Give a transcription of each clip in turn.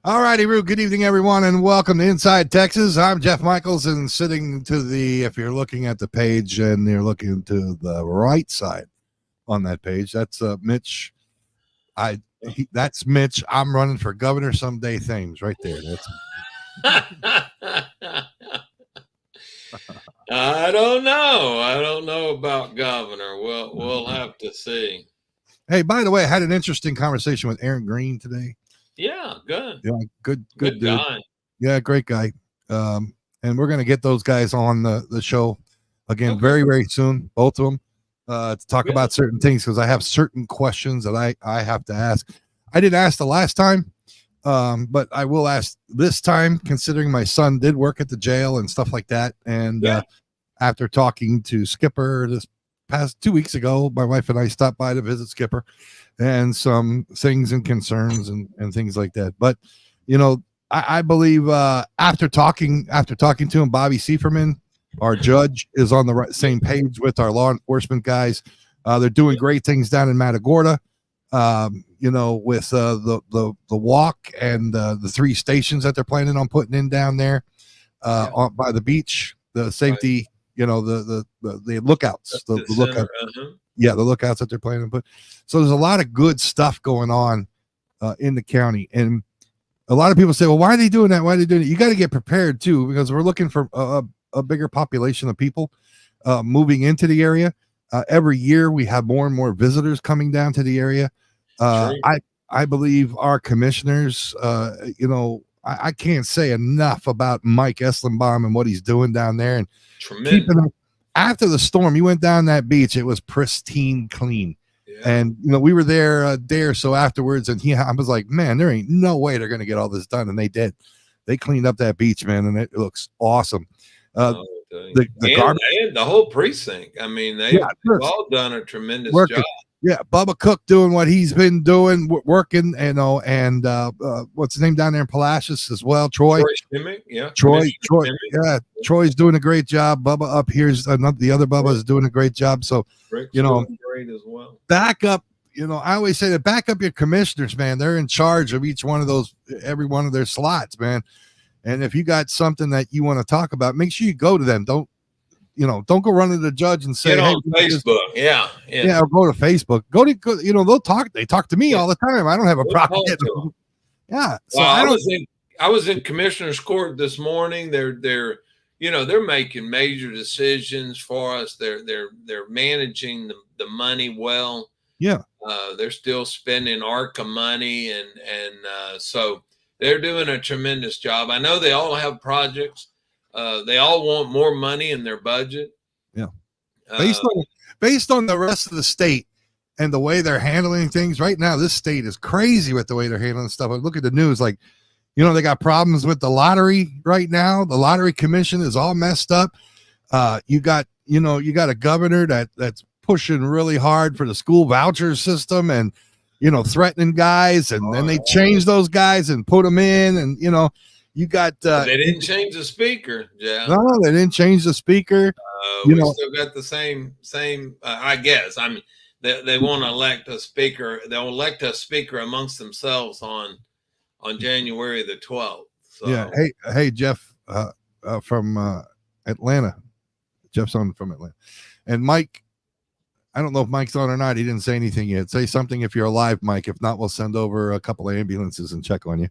All righty, Roo. Good evening, everyone, and welcome to Inside Texas. I'm Jeff Michaels, and sitting to if you're looking at the page and you're looking to the right side on that page, that's Mitch. That's Mitch. I'm running for governor someday. Thames, right there. That's. I don't know. I don't know about governor. We'll have to see. Hey, by the way, I had an interesting conversation with Aaron Green today. Yeah, good. Yeah, good dude. Guy. Yeah, great guy. And we're gonna get those guys on the show again very, very soon, both of them, to talk about certain things because I have certain questions that I have to ask. I didn't ask the last time, but I will ask this time, considering my son did work at the jail and stuff like that. And after talking to Skipper this past 2 weeks ago, my wife and I stopped by to visit Skipper and some things and concerns and things like that. But I believe after talking to him, Bobby Sieferman, our judge, is on the same page with our law enforcement guys. They're doing great things down in Matagorda. With the walk and the 3 stations that they're planning on putting in down there by the beach, the safety, the lookouts, the lookout. Yeah, the lookouts that they're planning to put. So there's a lot of good stuff going on in the county. And a lot of people say, well, why are they doing that? Why are they doing it? You got to get prepared too, because we're looking for a bigger population of people moving into the area. Every year we have more and more visitors coming down to the area. I believe our commissioners, I can't say enough about Mike Eslenbaum and what he's doing down there. And after the storm, you went down that beach, it was pristine clean. Yeah. And we were there a day or so afterwards, and I was like, man, there ain't no way they're going to get all this done. And they did. They cleaned up that beach, man, and it looks awesome. The garbage and the whole precinct. I mean, they've all done a tremendous job. Yeah, Bubba Cook doing what he's been doing, working, and what's his name down there in Palacios as well, Troy Schimmick, Troy, Troy's doing a great job. Bubba up here's the other Bubba is doing a great job. So Rick's doing great as well. Back up, I always say that back up your commissioners, man. They're in charge of each one of those, every one of their slots, man. And if you got something that you want to talk about, make sure you go to them. Don't go run to the judge and say, get on Facebook. Yeah. Or go to Facebook. They'll talk. They talk to me all the time. I don't have a problem. Yeah. So well, I was in commissioner's court this morning. They're making major decisions for us. They're managing the money well. Yeah. They're still spending ARCA money, and so they're doing a tremendous job. I know they all have projects. They all want more money in their budget. Yeah. Based on the rest of the state and the way they're handling things right now, this state is crazy with the way they're handling stuff. I look at the news, like, they got problems with the lottery right now. The lottery commission is all messed up. You got a governor that's pushing really hard for the school voucher system and, threatening guys. And then they change those guys and put them in. And, you got they didn't change the speaker. Yeah. No, they didn't change the speaker. We still got the same. I guess. I mean, they want to elect a speaker. They'll elect a speaker amongst themselves on January the 12th. So. Yeah. Hey, Jeff from Atlanta. Jeff's on from Atlanta, and Mike. I don't know if Mike's on or not. He didn't say anything yet. Say something if you're alive, Mike. If not, we'll send over a couple of ambulances and check on you.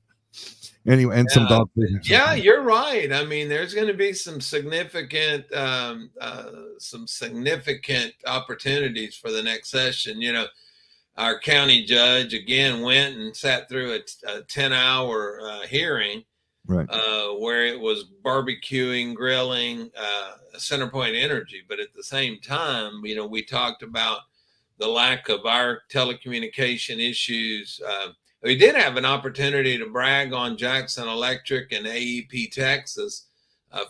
Anyway, and some dog food. Yeah, you're right. I mean, there's going to be some significant opportunities for the next session. Our county judge again went and sat through a 10-hour hearing, right? Where it was barbecuing, grilling, CenterPoint Energy, but at the same time, we talked about the lack of our telecommunication issues. We did have an opportunity to brag on Jackson Electric and AEP Texas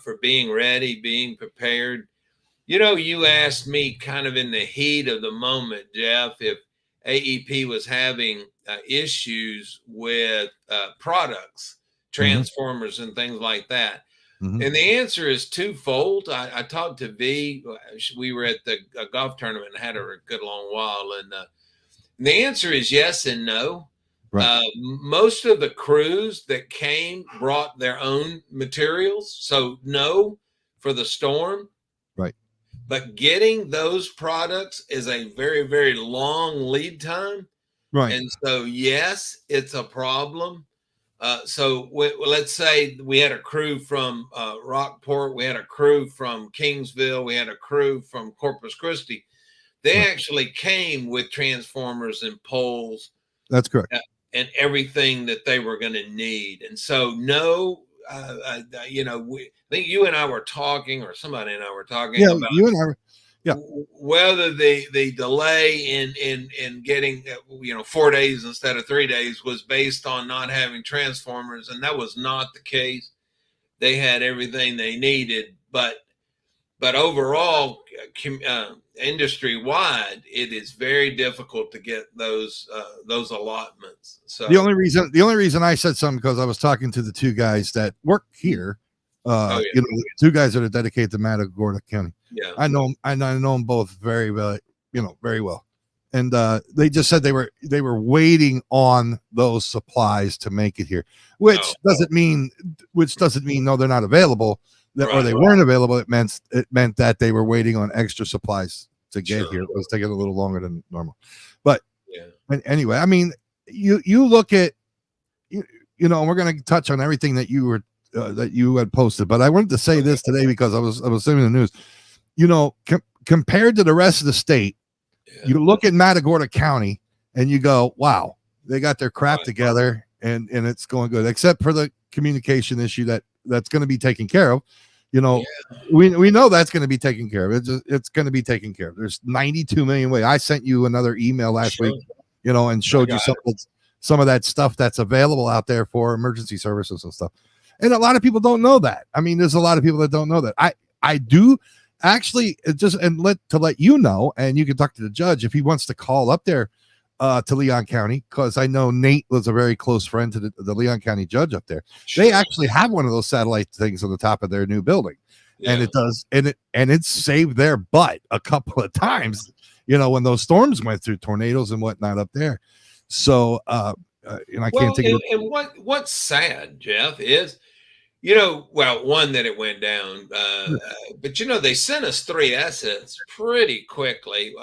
for being ready, being prepared. You asked me kind of in the heat of the moment, Jeff, if AEP was having issues with products, transformers, and things like that. Mm-hmm. And the answer is twofold. I talked to V. We were at the golf tournament and had a good long while. And the answer is yes and no. Right. Most of the crews that came brought their own materials, so no for the storm. Right. But getting those products is a very, very long lead time. Right. And so, yes, it's a problem. Let's say we had a crew from Rockport, we had a crew from Kingsville, we had a crew from Corpus Christi. They Right. actually came with transformers and poles. That's correct. And everything that they were going to need. And so, no, I think you and I were talking, or somebody and I were talking Yeah, about you and I. Yeah. whether the delay in getting 4 days instead of 3 days was based on not having transformers, and that was not the case. They had everything they needed, but overall, industry wide, it is very difficult to get those allotments. So the only reason I said something, because I was talking to the two guys that work here. The two guys that are dedicated to Matagorda County. Yeah, I know them both very well, very well. And they just said they were waiting on those supplies to make it here, which doesn't mean no, they're not available. Or they weren't available. It meant that they were waiting on extra supplies to get here. It was taking a little longer than normal. But anyway, I mean, you look at, and we're going to touch on everything that you had posted. But I wanted to say this today because I was seeing the news. Compared to the rest of the state, you look at Matagorda County and you go, wow, they got their crap together and it's going good, except for the communication issue that's going to be taken care of. We know that's going to be taken care of. It's going to be taken care of. There's 92 million ways. I sent you another email last week, and showed you some of that stuff that's available out there for emergency services and stuff. And a lot of people don't know that. I mean, there's a lot of people that don't know that. I do actually, let you know, and you can talk to the judge if he wants to call up there to Leon County, because I know Nate was a very close friend to the Leon County judge up there. Sure. They actually have one of those satellite things on the top of their new building, and it does, and it saved their butt a couple of times, when those storms went through, tornadoes and whatnot up there. So, I can't think of it. And what's sad, Jeff, is one, that it went down, but they sent us 3 assets pretty quickly.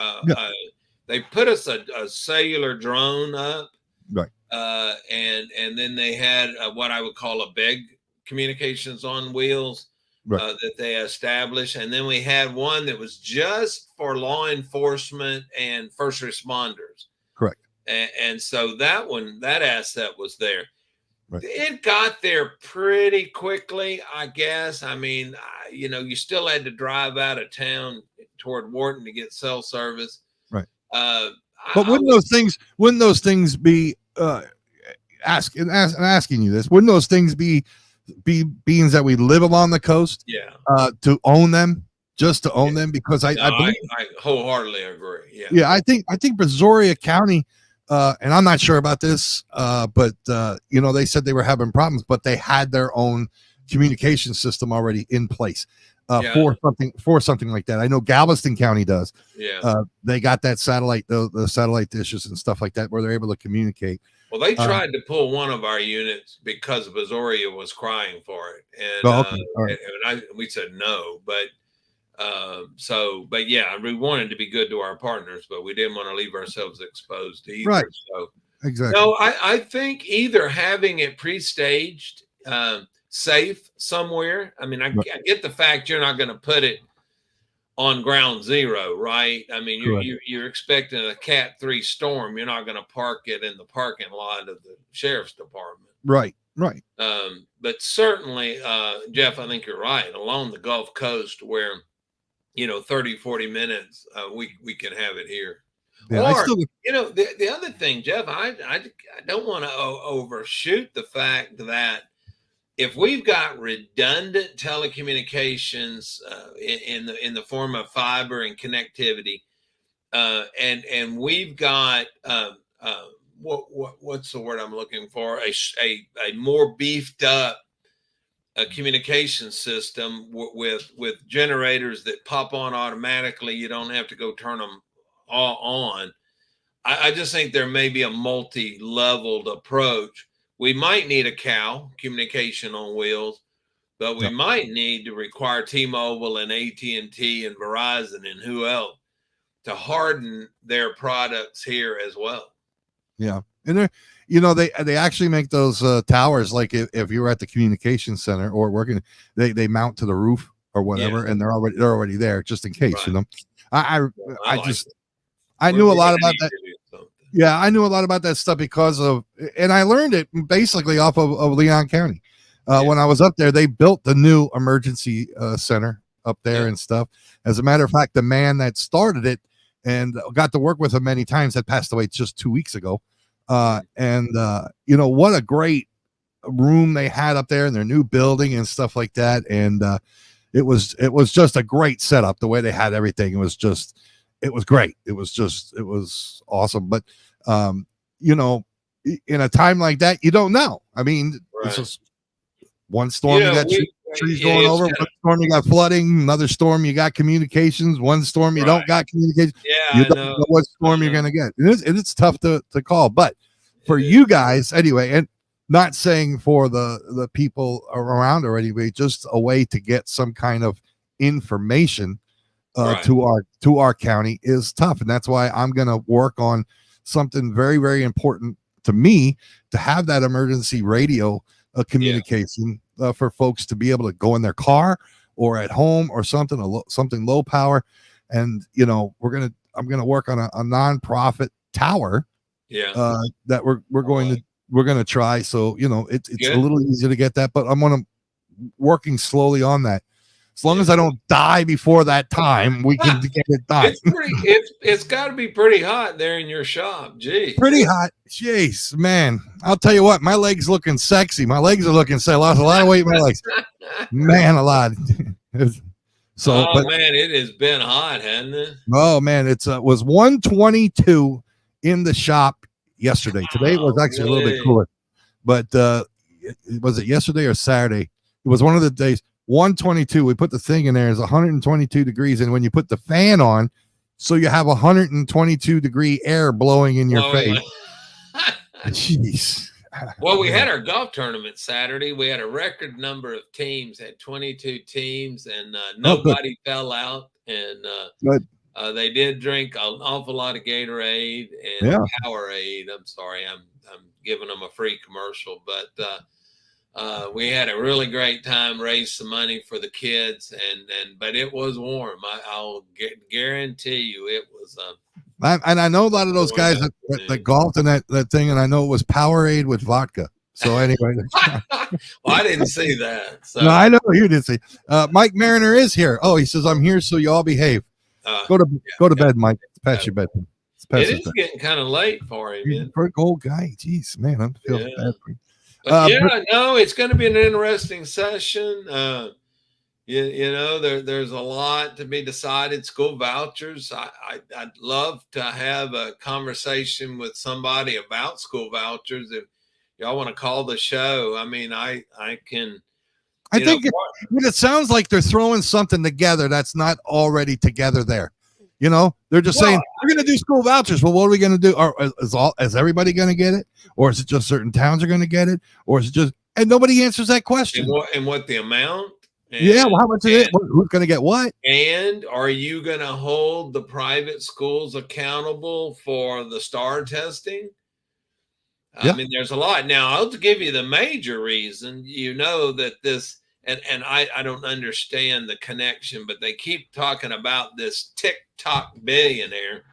They put us a cellular drone up, right? And then they had what I would call a big communications on wheels, that they established, and then we had one that was just for law enforcement and first responders. Correct. And so that asset was there. Right. It got there pretty quickly, I guess. I mean, you still had to drive out of town toward Wharton to get cell service. Right. But wouldn't those things be asking you this? Wouldn't those things be beings that we live along the coast? Yeah. To own them, just to own them, because I wholeheartedly agree. Yeah. Yeah. I think Brazoria County. And I'm not sure about this, but they said they were having problems, but they had their own communication system already in place for something like that. I know Galveston County does. Yeah, they got that satellite, the satellite dishes and stuff like that, where they're able to communicate. Well, they tried to pull one of our units because Brazoria was crying for it, and we said no, but. But yeah, we wanted to be good to our partners, but we didn't want to leave ourselves exposed either. Right. So exactly. No, I think either having it pre-staged, safe somewhere. I mean, I get the fact you're not going to put it on ground zero, right? I mean, you're expecting a Cat 3 storm. You're not going to park it in the parking lot of the sheriff's department. Right. But certainly, Jeff, I think you're right. Along the Gulf Coast, where 30, 40 minutes, we can have it here. Yeah, or the other thing, Jeff, I don't want to overshoot the fact that if we've got redundant telecommunications in the form of fiber and connectivity, and we've got what's the word I'm looking for, a more beefed up communication system with generators that pop on automatically. You don't have to go turn them all on. I just think there may be a multi-leveled approach. We might need a cow, communication on wheels, but we might need to require T-Mobile and AT&T and Verizon and who else to harden their products here as well. Yeah. And they're, you know, they actually make those towers, like if you were at the communication center or working, they mount to the roof or whatever, and they're already there just in case, you know. I knew a lot about that. Yeah, I knew a lot about that stuff because of, and I learned it basically off of Leon County. When I was up there, they built the new emergency center up there and stuff. As a matter of fact, the man that started it and got to work with him many times had passed away just 2 weeks ago. And you know, what a great room they had up there in their new building and stuff like that. And it was just a great setup. The way they had everything, it was great. It was awesome. But you know, in a time like that, you don't know. I mean, it's just one storm, you got trees going over, one storm you got flooding, another storm you got communications, one storm you don't got communications. You don't know what storm you're gonna get. It's tough to call. But for you guys anyway, and not saying for the people around or anyway, just a way to get some kind of information to our county is tough. And that's why I'm gonna work on something very, very important to me, to have that emergency radio communication for folks to be able to go in their car or at home or something low power. And you know, I'm gonna work on a nonprofit tower that we're going to try. So you know, it's a little easier to get that, but I'm working slowly on that. As long as I don't die before that time, we can get it done. It's got to be pretty hot there in your shop. Geez. Pretty hot. Jeez, man. I'll tell you what, my legs looking sexy. My legs are looking sexy. I lost a lot of weight in my legs. Man, a lot. So, man, it has been hot, hasn't it? Oh, man. It was 122 in the shop yesterday. Today it was actually a little bit cooler. But was it yesterday or Saturday? It was one of the days. 122. We put the thing in there. It's 122 degrees, and when you put the fan on, so you have 122 degree air blowing in your face. Jeez. Well, we had our golf tournament Saturday. We had a record number of teams, had 22 teams, and nobody fell out. And they did drink an awful lot of Gatorade and Powerade. I'm sorry, I'm giving them a free commercial, but we had a really great time, raised some money for the kids, but it was warm. I'll guarantee you it was. And I know a lot of those guys that golfed in that thing, and I know it was Powerade with vodka. So anyway, well, I didn't see that. So. No, I know you didn't see. Mike Mariner is here. Oh, he says I'm here, so you all behave. Go to bed, Mike. It's past your bedtime. It is getting kind of late for him. For an old guy, jeez, man, I'm feeling bad for you. It's going to be an interesting session. You know, there's a lot to be decided. School vouchers. I'd love to have a conversation with somebody about school vouchers. If y'all want to call the show, I mean, I can. I think it sounds like they're throwing something together that's not already together there. You know, they're just saying we're going to do school vouchers. Well, what are we going to do? Or is everybody going to get it? Or is it just certain towns are going to get it? Or is it just, and nobody answers that question. And what the amount? Well, how much is it? Who's going to get what? And are you going to hold the private schools accountable for the STAR testing? I mean, there's a lot. Now, I'll give you the major reason. You know that this, and I don't understand the connection, but they keep talking about this TikTok billionaire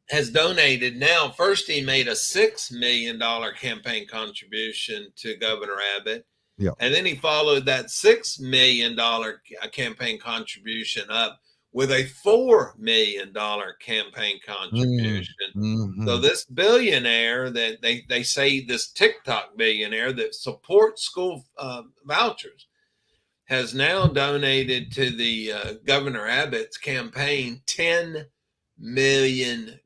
has donated now. First, he made a $6 million campaign contribution to Governor Abbott. Yeah. And then he followed that $6 million campaign contribution up with a $4 million campaign contribution. Mm-hmm. So this billionaire that they say, this TikTok billionaire that supports school vouchers, has now donated to the Governor Abbott's campaign $10 million.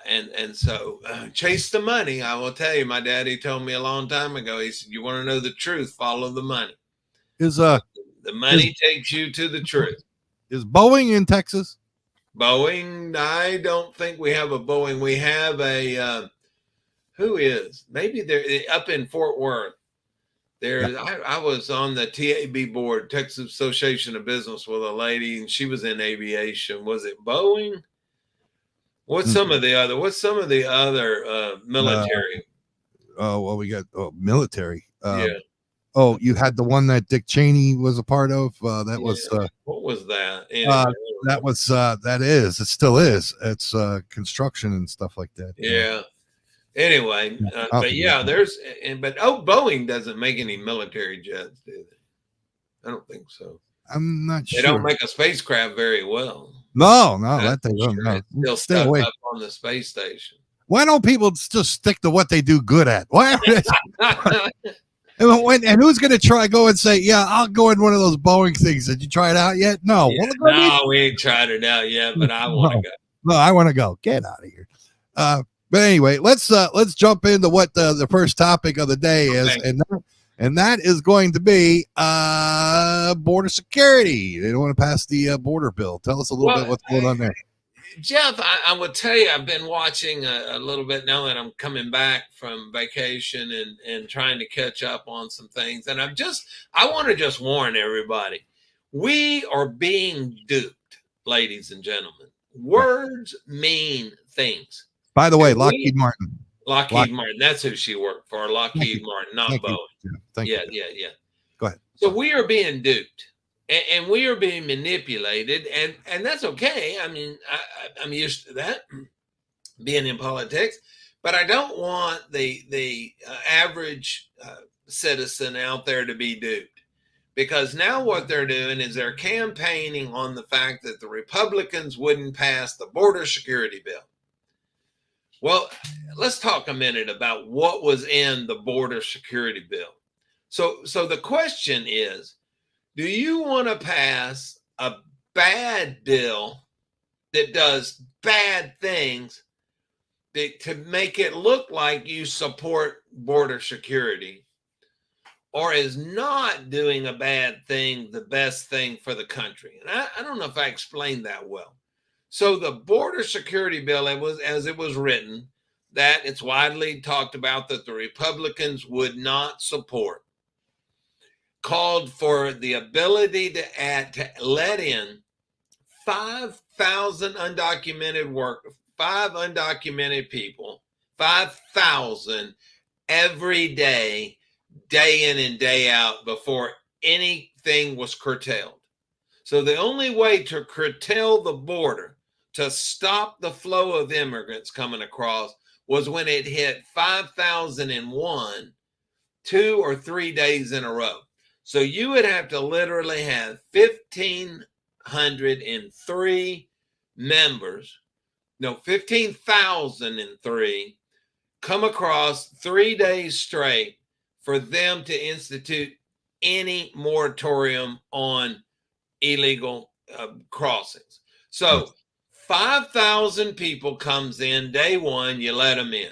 And so chase the money. I will tell you, my daddy told me a long time ago, he said, you want to know the truth, follow the money. The money takes you to the truth. Is Boeing in Texas? Boeing. I don't think we have a Boeing. We have a who is maybe they're up in Fort Worth. Yeah. I was on the TAB board, Texas Association of Business, with a lady, and she was in aviation. Was it Boeing? What's Mm. some of the other? What's some of the other military? Well, we got military. Yeah. You had the one that Dick Cheney was a part of. That Yeah. was What was that? Anyway, it still is. It's construction and stuff like that. yeah. Anyway, but yeah, Boeing doesn't make any military jets, do they? I don't think so. I'm not They sure. don't make a spacecraft very well. No, that they don't. Sure. No. It's still Stay stuck away. up on the space station. Why don't people just stick to what they do good at? Why? And who's going to try go and say, yeah, I'll go in one of those Boeing things? Did you try it out yet? No. Yeah, no, we ain't tried it out yet, but I want to go. No, I want to go. Get out of here. But anyway, let's jump into what the first topic of the day is, okay. and that is going to be border security. They don't want to pass the border bill. Tell us a little bit what's going on there. Jeff, I will tell you, I've been watching a little bit now that I'm coming back from vacation and trying to catch up on some things. And I want to just warn everybody, we are being duped, ladies and gentlemen. Words mean things. By the way, Lockheed Martin. Lockheed Martin. That's who she worked for. Lockheed Martin, not Boeing. Yeah. Go ahead. So we are being duped. And we are being manipulated, and that's okay. I mean, I'm used to that, being in politics, but I don't want the average citizen out there to be duped, because now what they're doing is they're campaigning on the fact that the Republicans wouldn't pass the border security bill. Well, let's talk a minute about what was in the border security bill. So the question is, do you want to pass a bad bill that does bad things to make it look like you support border security, or is not doing a bad thing the best thing for the country? And I don't know if I explained that well. So the border security bill, as it was written, that it's widely talked about that the Republicans would not support, called for the ability to let in 5,000 undocumented people, 5,000 every day in and day out, before anything was curtailed. So the only way to curtail the border, to stop the flow of immigrants coming across, was when it hit 5,001, 2 or 3 days in a row. So you would have to literally have 1,503 members, 15,003 come across 3 days straight for them to institute any moratorium on illegal crossings. So 5,000 people comes in day one, you let them in.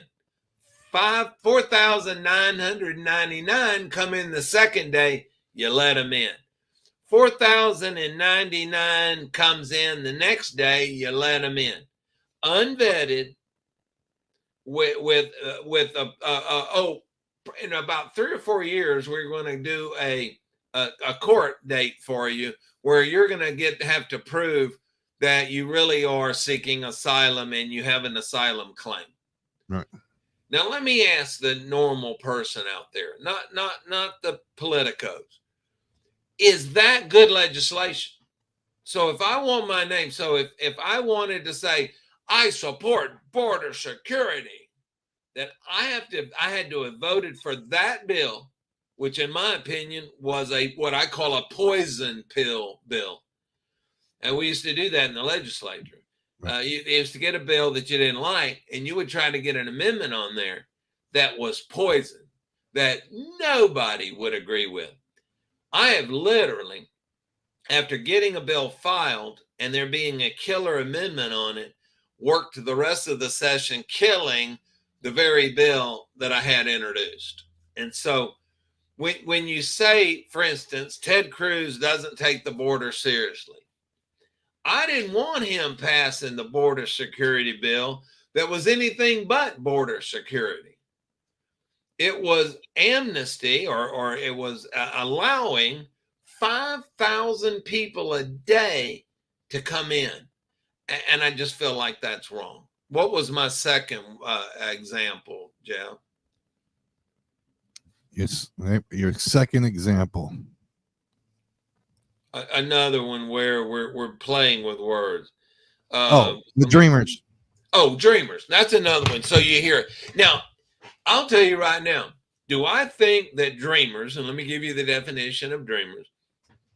4,999 come in the second day, you let them in. 4,099 comes in the next day, you let them in. Unvetted, in about 3 or 4 years, we're going to do a court date for you where you're going to have to prove that you really are seeking asylum and you have an asylum claim. Right. Now, let me ask the normal person out there, not the politicos. Is that good legislation? So if I want my name, if I wanted to say, I support border security, then I had to have voted for that bill, which in my opinion was what I call a poison pill bill. And we used to do that in the legislature. It was to get a bill that you didn't like, and you would try to get an amendment on there that was poison, that nobody would agree with. I have literally, after getting a bill filed and there being a killer amendment on it, worked the rest of the session killing the very bill that I had introduced. And so when you say, for instance, Ted Cruz doesn't take the border seriously, I didn't want him passing the border security bill that was anything but border security. It was amnesty, or it was allowing 5,000 people a day to come in. And I just feel like that's wrong. What was my second example, Jeff? Your second example. Another one where we're playing with words. The Dreamers. Oh, Dreamers. That's another one. So you hear it. Now, I'll tell you right now, do I think that Dreamers, and let me give you the definition of Dreamers,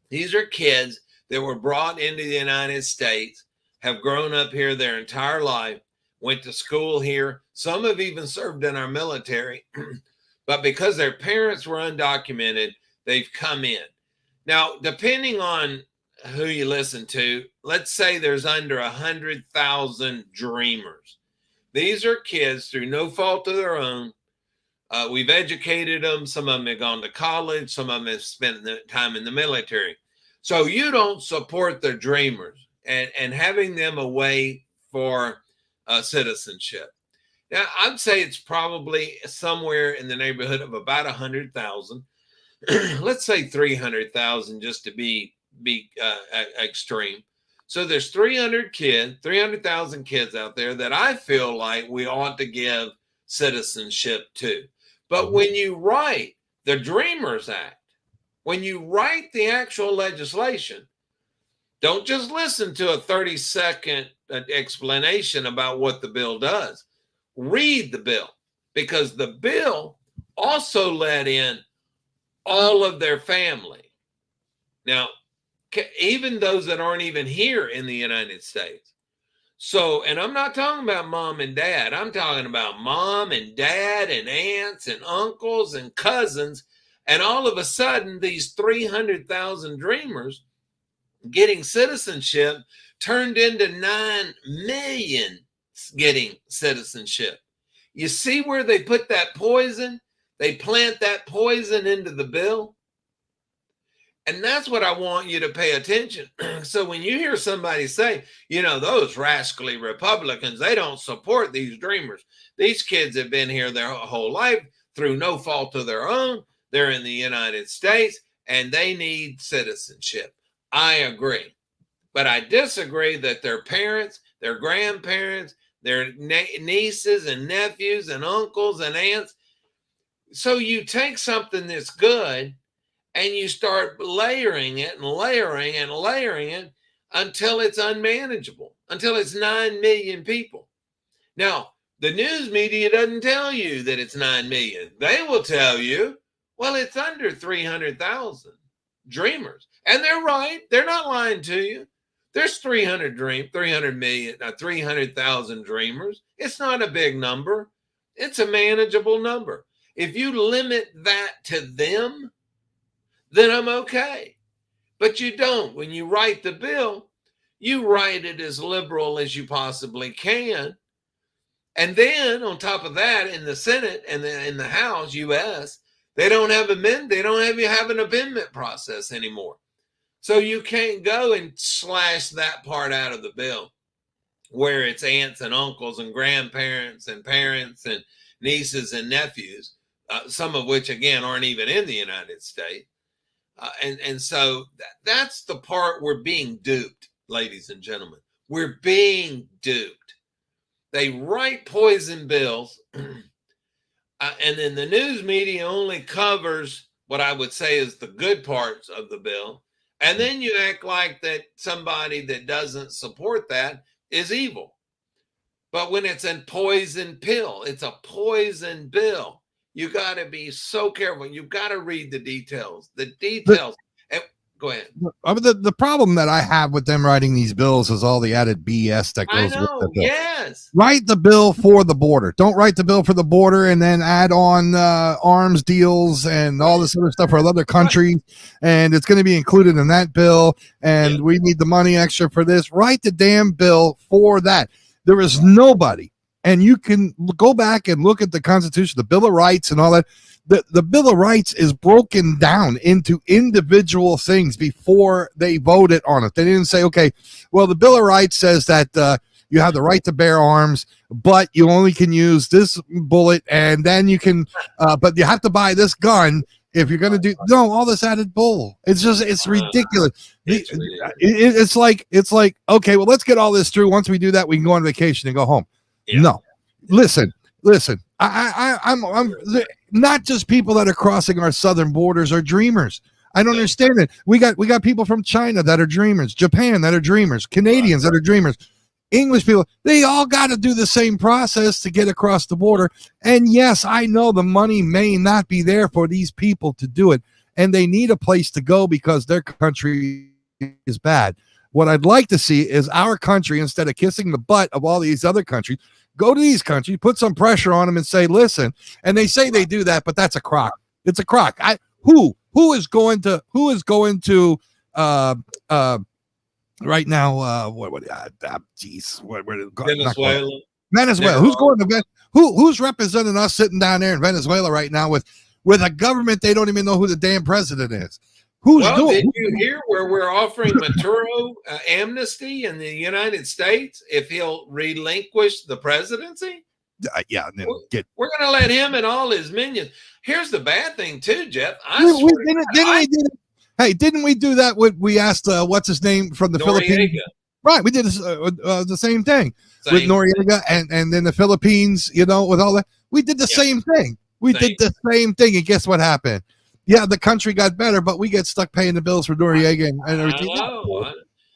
these are kids that were brought into the United States, have grown up here their entire life, went to school here. Some have even served in our military, but because their parents were undocumented, they've come in. Now, depending on who you listen to, let's say there's under 100,000 Dreamers. These are kids through no fault of their own. We've educated them. Some of them have gone to college. Some of them have spent the time in the military. So you don't support the Dreamers and having them away for citizenship. Now, I'd say it's probably somewhere in the neighborhood of about 100,000. Let's say 300,000 just to be extreme. So there's 300,000 kids out there that I feel like we ought to give citizenship to. But when you write the Dreamers Act, when you write the actual legislation, don't just listen to a 30-second explanation about what the bill does. Read the bill, because the bill also let in all of their family. Now, even those that aren't even here in the United States. So, and I'm not talking about mom and dad. I'm talking about mom and dad and aunts and uncles and cousins. And all of a sudden, these 300,000 Dreamers getting citizenship turned into 9 million getting citizenship. You see where they put that poison? They plant that poison into the bill. And that's what I want you to pay attention. So when you hear somebody say, those rascally Republicans, they don't support these Dreamers. These kids have been here their whole life through no fault of their own. They're in the United States and they need citizenship. I agree. But I disagree that their parents, their grandparents, their nieces and nephews and uncles and aunts. So you take something that's good and you start layering it and layering and layering it until it's unmanageable, until it's 9 million people. Now, the news media doesn't tell you that it's 9 million. They will tell you, well, it's under 300,000 Dreamers. And they're right. They're not lying to you. There's 300,000 Dreamers. It's not a big number. It's a manageable number. If you limit that to them, then I'm okay. But you don't. When you write the bill, you write it as liberal as you possibly can. And then on top of that, in the Senate and in the House, U.S., they don't have an amendment process anymore. So you can't go and slash that part out of the bill where it's aunts and uncles and grandparents and parents and nieces and nephews, some of which, again, aren't even in the United States. And so that's the part we're being duped, ladies and gentlemen. We're being duped. They write poison bills, and then the news media only covers what I would say is the good parts of the bill. And then you act like that somebody that doesn't support that is evil. But when it's a poison pill, it's a poison bill. You got to be so careful. You've got to read the details. Go ahead. The problem that I have with them writing these bills is all the added BS that goes with the bill. Yes. Write the bill for the border. Don't write the bill for the border and then add on arms deals and all this other stuff for other countries. And it's going to be included in that bill. And we need the money extra for this. Write the damn bill for that. There is nobody and you can go back and look at the Constitution, the Bill of Rights and all that. The Bill of Rights is broken down into individual things before they voted on it. They didn't say, okay, well, the Bill of Rights says that you have the right to bear arms, but you only can use this bullet, and then you can, but you have to buy this gun if you're going to do. No, all this added bull. It's ridiculous. It's like, okay, well, let's get all this through. Once we do that, we can go on vacation and go home. Yeah. No, listen. I'm not just people that are crossing our southern borders are dreamers. I don't understand it. We got people from China that are dreamers, Japan that are dreamers, Canadians that are dreamers, English people. They all got to do the same process to get across the border. And yes, I know the money may not be there for these people to do it, and they need a place to go because their country is bad. What I'd like to see is our country, instead of kissing the butt of all these other countries, go to these countries, put some pressure on them and say, listen, and they say they do that, but that's a crock. It's a crock. Who is going to right now, Venezuela. Who's going to who's representing us sitting down there in Venezuela right now with a government they don't even know who the damn president is? Did you hear where we're offering Maduro amnesty in the United States if he'll relinquish the presidency? Yeah, we're going to let him and all his minions. Here's the bad thing too, Jeff. Didn't we do that? We asked what's his name from the Philippines? Right, we did the same thing with Noriega, and then the Philippines. With all that, we did the same thing. Did the same thing, and guess what happened? Yeah, the country got better, but we get stuck paying the bills for Noriega and everything.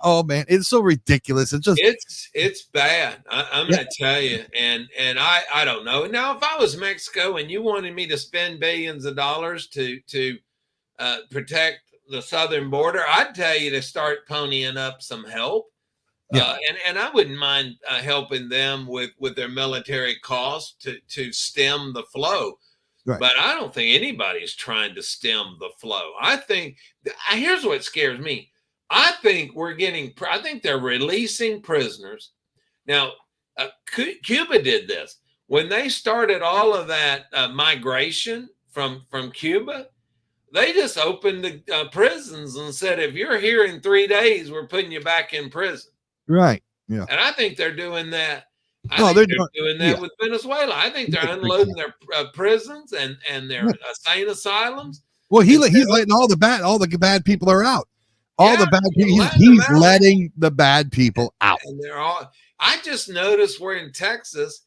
Oh man, it's so ridiculous. It's bad. I'm going to tell you, and I don't know. Now, if I was Mexico and you wanted me to spend billions of dollars to protect the southern border, I'd tell you to start ponying up some help. Yeah. And I wouldn't mind helping them with their military costs to stem the flow. Right. But I don't think anybody's trying to stem the flow. I think here's what scares me. I think they're releasing prisoners. Now, Cuba did this. When they started all of that migration from Cuba, they just opened the prisons and said, if you're here in 3 days, we're putting you back in prison. Right. Yeah. And I think they're doing that. They're doing that with Venezuela. I think they're unloading their prisons and their insane asylums. Well, he's letting all the bad people are out. All the bad people. He's letting the bad people out. And they're all. I just noticed we're in Texas.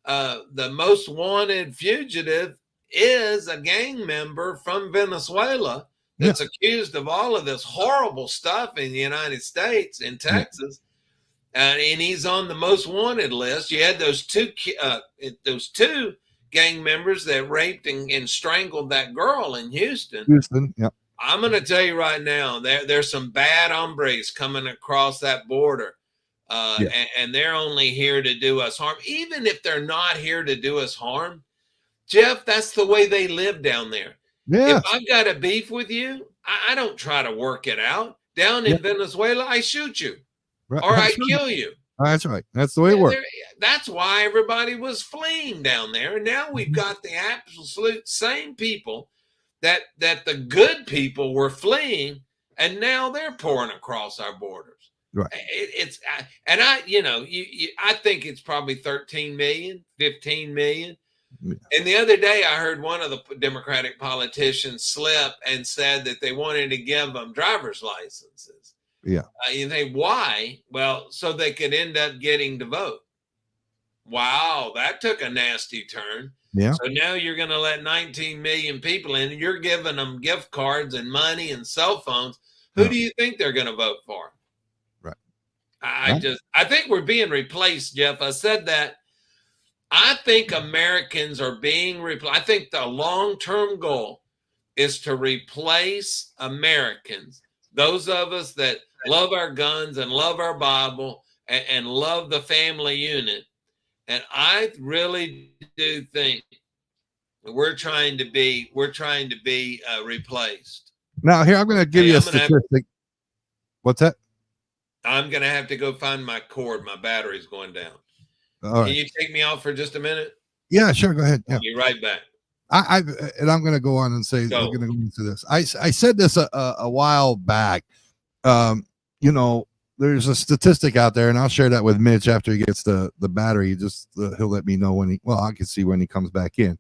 The most wanted fugitive is a gang member from Venezuela that's accused of all of this horrible stuff in the United States, in Texas. And he's on the most wanted list. You had those two gang members that raped and strangled that girl in Houston. Yeah. I'm going to tell you right now, there's some bad hombres coming across that border, and they're only here to do us harm. Even if they're not here to do us harm, Jeff, that's the way they live down there. Yeah. If I've got a beef with you, I don't try to work it out. Down in Venezuela, I shoot you. Right. Or I kill you. That's right. That's the way it works. That's why everybody was fleeing down there. And now we've got the absolute same people that the good people were fleeing, and now they're pouring across our borders. Right. I think it's probably 13 million, 15 million. Yeah. And the other day I heard one of the Democratic politicians slip and said that they wanted to give them driver's licenses. Yeah. You think, why? Well, so they could end up getting to vote. Wow, that took a nasty turn. Yeah. So now you're going to let 19 million people in, and you're giving them gift cards and money and cell phones. Who do you think they're going to vote for? Right. I think we're being replaced, Jeff. I said that. I think Americans are being replaced. I think the long-term goal is to replace Americans. Those of us that love our guns and love our Bible and love the family unit. And I really do think we're trying to be replaced. Now, here, I'm going to give you a statistic. What's that? I'm going to have to go find my cord. My battery's going down. All right. Can you take me off for just a minute? Yeah, sure. Go ahead. Yeah. I'll be right back. And I'm going to go on and say, Go. I'm going to go into this. I said this a while back. You know, there's a statistic out there, and I'll share that with Mitch after he gets the battery. Just he'll let me know when I can see when he comes back in.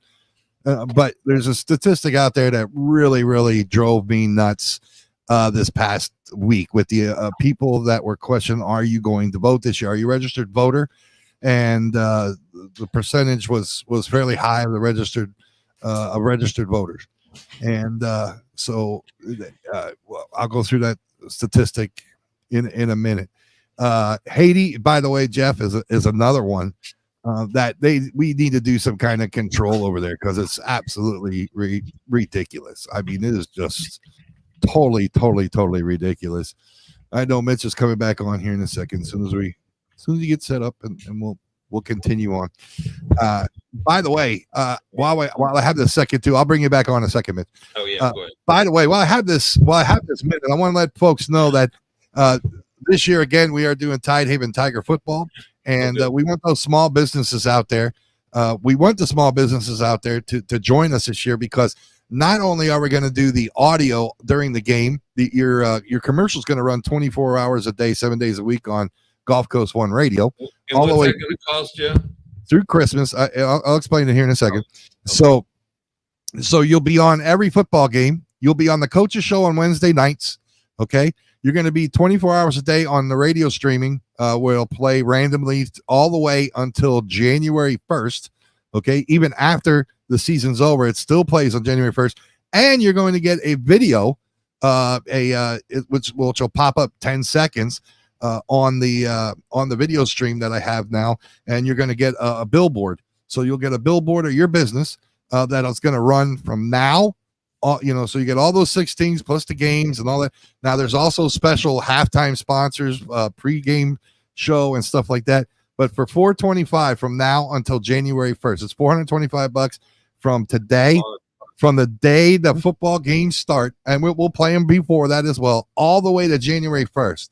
But there's a statistic out there that really drove me nuts this past week with the people that were questioning, are you going to vote this year? Are you a registered voter? And the percentage was fairly high of the registered voters. And so well, I'll go through that statistic in a minute. Haiti, by the way, Jeff, is another one that we need to do some kind of control over there, because it's absolutely ridiculous. I mean, it is just totally ridiculous. I know Mitch is coming back on here in a second. As soon as you get set up, and we'll continue on. By the way, while I have this second too, I'll bring you back on in a second, Mitch. Oh yeah. Go ahead. By the way, while I have this minute, I want to let folks know that this year again we are doing Tidehaven Tiger football, and we want those small businesses out there. We want the small businesses out there to join us this year, because not only are we going to do the audio during the game, your commercial is going to run 24 hours a day, 7 days a week on Gulf Coast One Radio, and all the way going to cost you through Christmas. I'll explain it here in a second. Okay. So you'll be on every football game. You'll be on the coaches show on Wednesday nights. Okay. You're going to be 24 hours a day on the radio streaming, where it'll play randomly all the way until January 1st. Okay. Even after the season's over, it still plays on January 1st. And you're going to get a video, which will pop up 10 seconds on the video stream that I have now. And you're going to get a billboard. So you'll get a billboard of your business that is going to run from now. So you get all those 16s plus the games and all that. Now there's also special halftime sponsors, pre-game show and stuff like that. But for $425 from now until January 1st, it's $425 from today, from the day the football games start, and we'll play them before that as well, all the way to January 1st.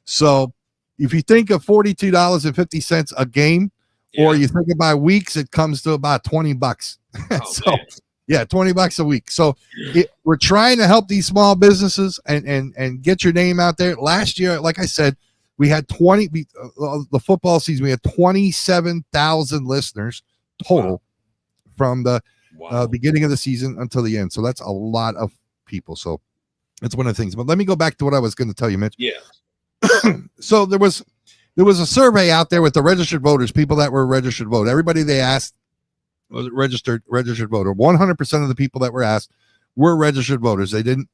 So if you think of $42.50 a game, or you think about weeks, it comes to about $20. So yeah, $20 a week. So we're trying to help these small businesses and get your name out there. Last year, like I said, we had the football season, we had 27,000 listeners total from the beginning of the season until the end. So that's a lot of people. So that's one of the things. But let me go back to what I was going to tell you, Mitch. Yeah. So there was a survey out there with the registered voters, people that were registered vote. Everybody they asked was registered voter. 100% of the people that were asked were registered voters. They didn't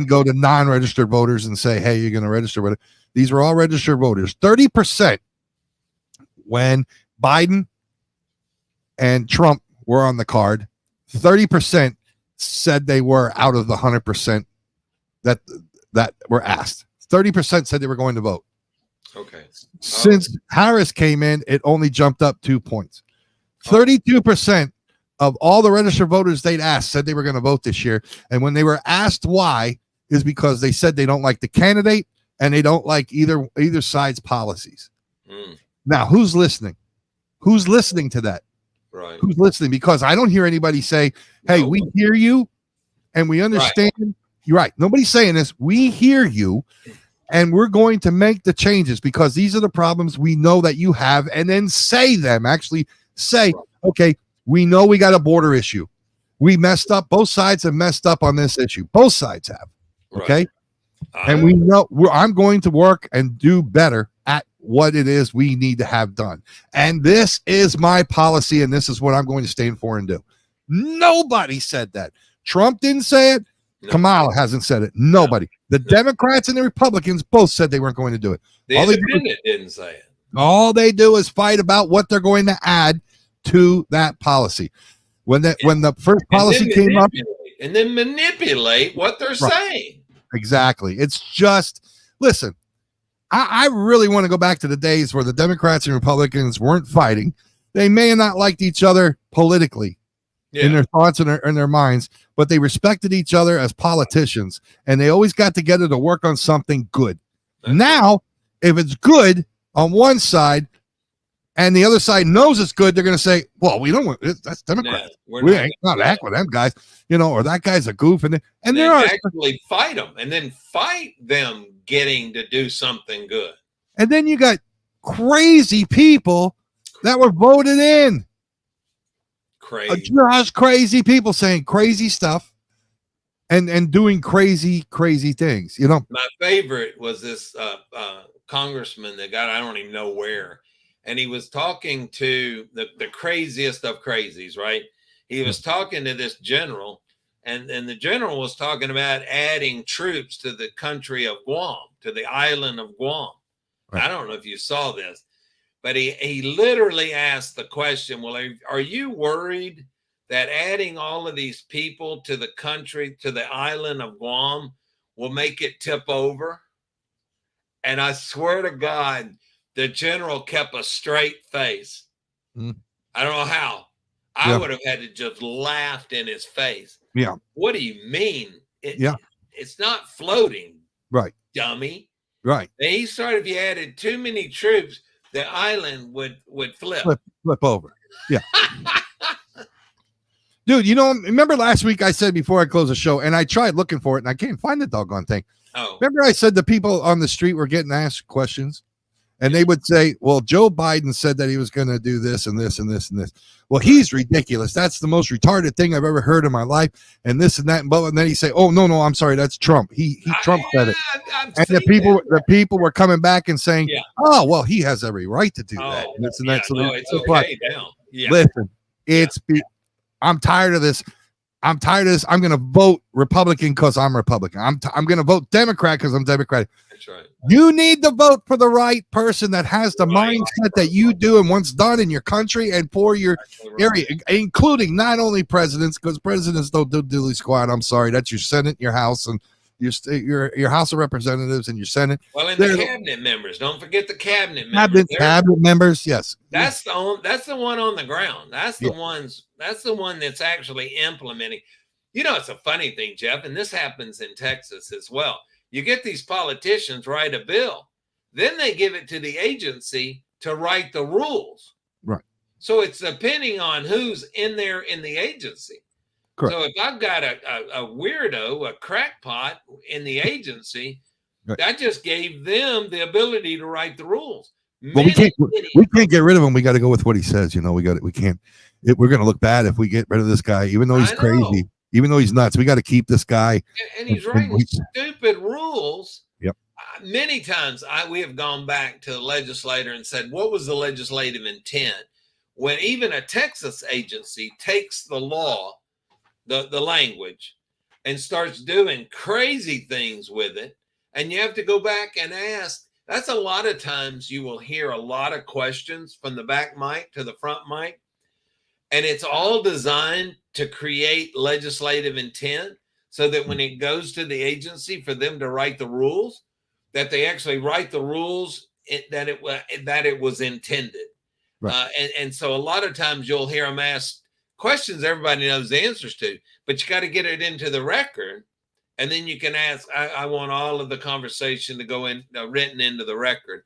go to non-registered voters and say, hey, you're going to register with it. These were all registered voters. 30% when Biden and Trump were on the card, 30% said they were out of the 100% that were asked. 30% said they were going to vote. Okay. Since Harris came in, it only jumped up 2 points. 32% of all the registered voters they'd asked said they were going to vote this year. And when they were asked why, is because they said they don't like the candidate and they don't like either side's policies. Now, who's listening? Who's listening to that? Right. Who's listening? Because I don't hear anybody say, hey, we hear you and we understand. Right. You're right. Nobody's saying this. We hear you. And we're going to make the changes because these are the problems we know that you have, and then actually say, okay, we know we got a border issue. We messed up. Both sides have messed up on this issue. Both sides have. Okay. Right. And we know I'm going to work and do better at what it is we need to have done. And this is my policy, and this is what I'm going to stand for and do. Nobody said that. Trump didn't say it. No. Kamala hasn't said it. Nobody. The Democrats and the Republicans both said they weren't going to do it. The independent didn't say it. All they do is fight about what they're going to add to that policy. When the first policy came up, and then manipulate what they're saying. Exactly. It's just, listen, I really want to go back to the days where the Democrats and Republicans weren't fighting. They may have not liked each other politically. In their thoughts and their minds, but they respected each other as politicians, and they always got together to work on something good. Now, if it's good on one side, and the other side knows it's good, they're going to say, well, we don't want that's Democrats. No, We ain't not act with them guys, or that guy's a goof. And there are actually fight them and then fight them getting to do something good. And then you got crazy people that were voted in. Just crazy people saying crazy stuff and doing crazy things. My favorite was this congressman that got, I don't even know where. And he was talking to the craziest of crazies, right? He was talking to this general, and the general was talking about adding troops to the country of Guam, to the island of Guam. Right. I don't know if you saw this, but he literally asked the question, well, are you worried that adding all of these people to the country, to the island of Guam, will make it tip over? And I swear to God, the general kept a straight face. I don't know how. I would have had to just laughed in his face. Yeah. What do you mean? It's not floating. Right. Dummy. Right. And he started, if you added too many troops, the island would flip over. Yeah. Dude, remember last week I said before I close the show, and I tried looking for it and I can't find the doggone thing. Oh. Remember I said the people on the street were getting asked questions? And they would say, well, Joe Biden said that he was going to do this and this and this and this. Well, he's ridiculous. That's the most retarded thing I've ever heard in my life. And this and that. And then he say, oh, no, I'm sorry. That's Trump. Trump said it. And the people were coming back and saying, oh, well, he has every right to do that. And this and that. So it's okay now. Yeah. Listen, I'm tired of this. I'm going to vote Republican because I'm Republican. I'm going to vote Democrat because I'm Democratic. That's right. You need to vote for the right person that has the mindset that you do and what's done in your country and for your area, including not only presidents, because presidents don't do diddly squat. I'm sorry. That's your Senate, your House, and your House of Representatives and your Senate. Well, and the cabinet members. Don't forget the cabinet members. Cabinet members, yes. That's the one on the ground. That's the one that's actually implementing. It's a funny thing, Jeff, and this happens in Texas as well. You get these politicians write a bill, then they give it to the agency to write the rules. Right. So it's depending on who's in there in the agency. Correct. So if I've got a weirdo, a crackpot in the agency, that just gave them the ability to write the rules. Well, we can't get rid of him. We got to go with what he says. We can't. We're going to look bad if we get rid of this guy, even though he's crazy. Even though he's nuts, we got to keep this guy. And he's writing stupid rules. Yep. Many times we have gone back to the legislator and said, what was the legislative intent? When even a Texas agency takes the law, the language, and starts doing crazy things with it, and you have to go back and ask. That's a lot of times you will hear a lot of questions from the back mic to the front mic. And it's all designed to create legislative intent so that when it goes to the agency for them to write the rules, that they actually write the rules that it was intended. Right. And so a lot of times you'll hear them ask questions everybody knows the answers to, but you got to get it into the record. And then you can ask, I want all of the conversation to go in written into the record.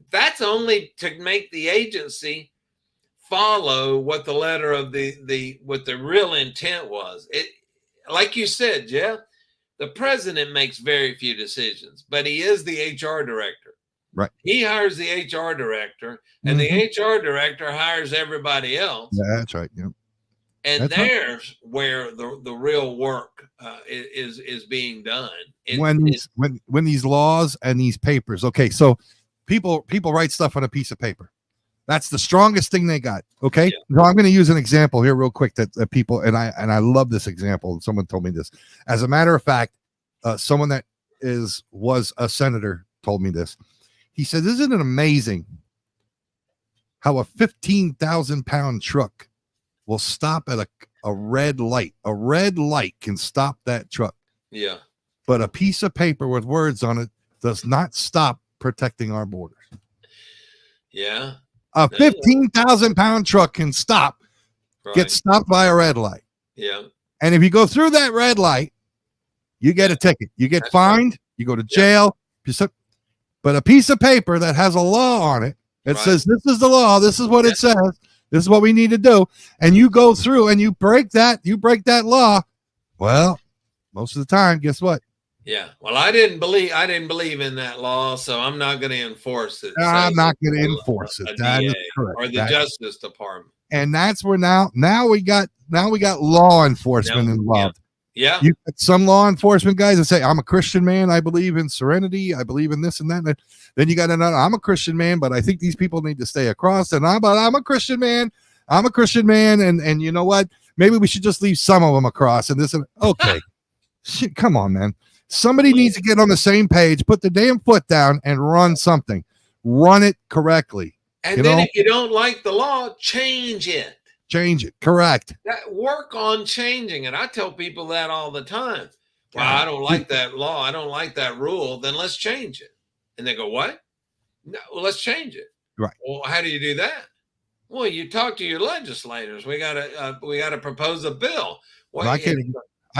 That's only to make the agency follow what the letter of what the real intent was. It, like you said, Jeff, the president makes very few decisions, but he is the HR director. Right. He hires the HR director, and the HR director hires everybody else. Yeah, that's right. Yeah. And there's where the real work is being done. When these laws and these papers. Okay, so people write stuff on a piece of paper. That's the strongest thing they got. Okay. Yeah. So I'm going to use an example here real quick that people, and I love this example. Someone told me this. As a matter of fact, someone that was a senator told me this. He said, isn't it amazing how a 15,000-pound truck will stop at a red light? A red light can stop that truck. Yeah. But a piece of paper with words on it does not stop protecting our borders. Yeah. A 15,000-pound truck can get stopped by a red light. Yeah. And if you go through that red light, you get a ticket. You get fined. Right. You go to jail. But a piece of paper that has a law on it It says this is the law. This is what it says. This is what we need to do. And you go through and you break that law. Well, most of the time, guess what? Yeah. Well, I didn't believe in that law, so I'm not going to enforce it. I'm not going to enforce it. That is correct. Or the Justice Department. And that's where now we got law enforcement involved. Yeah. You got some law enforcement guys that say, I'm a Christian man. I believe in serenity. I believe in this and that. And then you got another, I'm a Christian man, but I think these people need to stay across. And I'm a Christian man. I'm a Christian man. And you know what? Maybe we should just leave some of them across. And this, and okay. Shit, come on, man. Somebody needs to get on the same page, put the damn foot down and run something. Run it correctly. And then if you don't like the law, change it. Change it. Correct. Work on changing it. I tell people that all the time. Well, I don't like that law. I don't like that rule. Then let's change it. And they go, what? No, well, let's change it. Right. Well, how do you do that? Well, you talk to your legislators. We gotta propose a bill. Well, I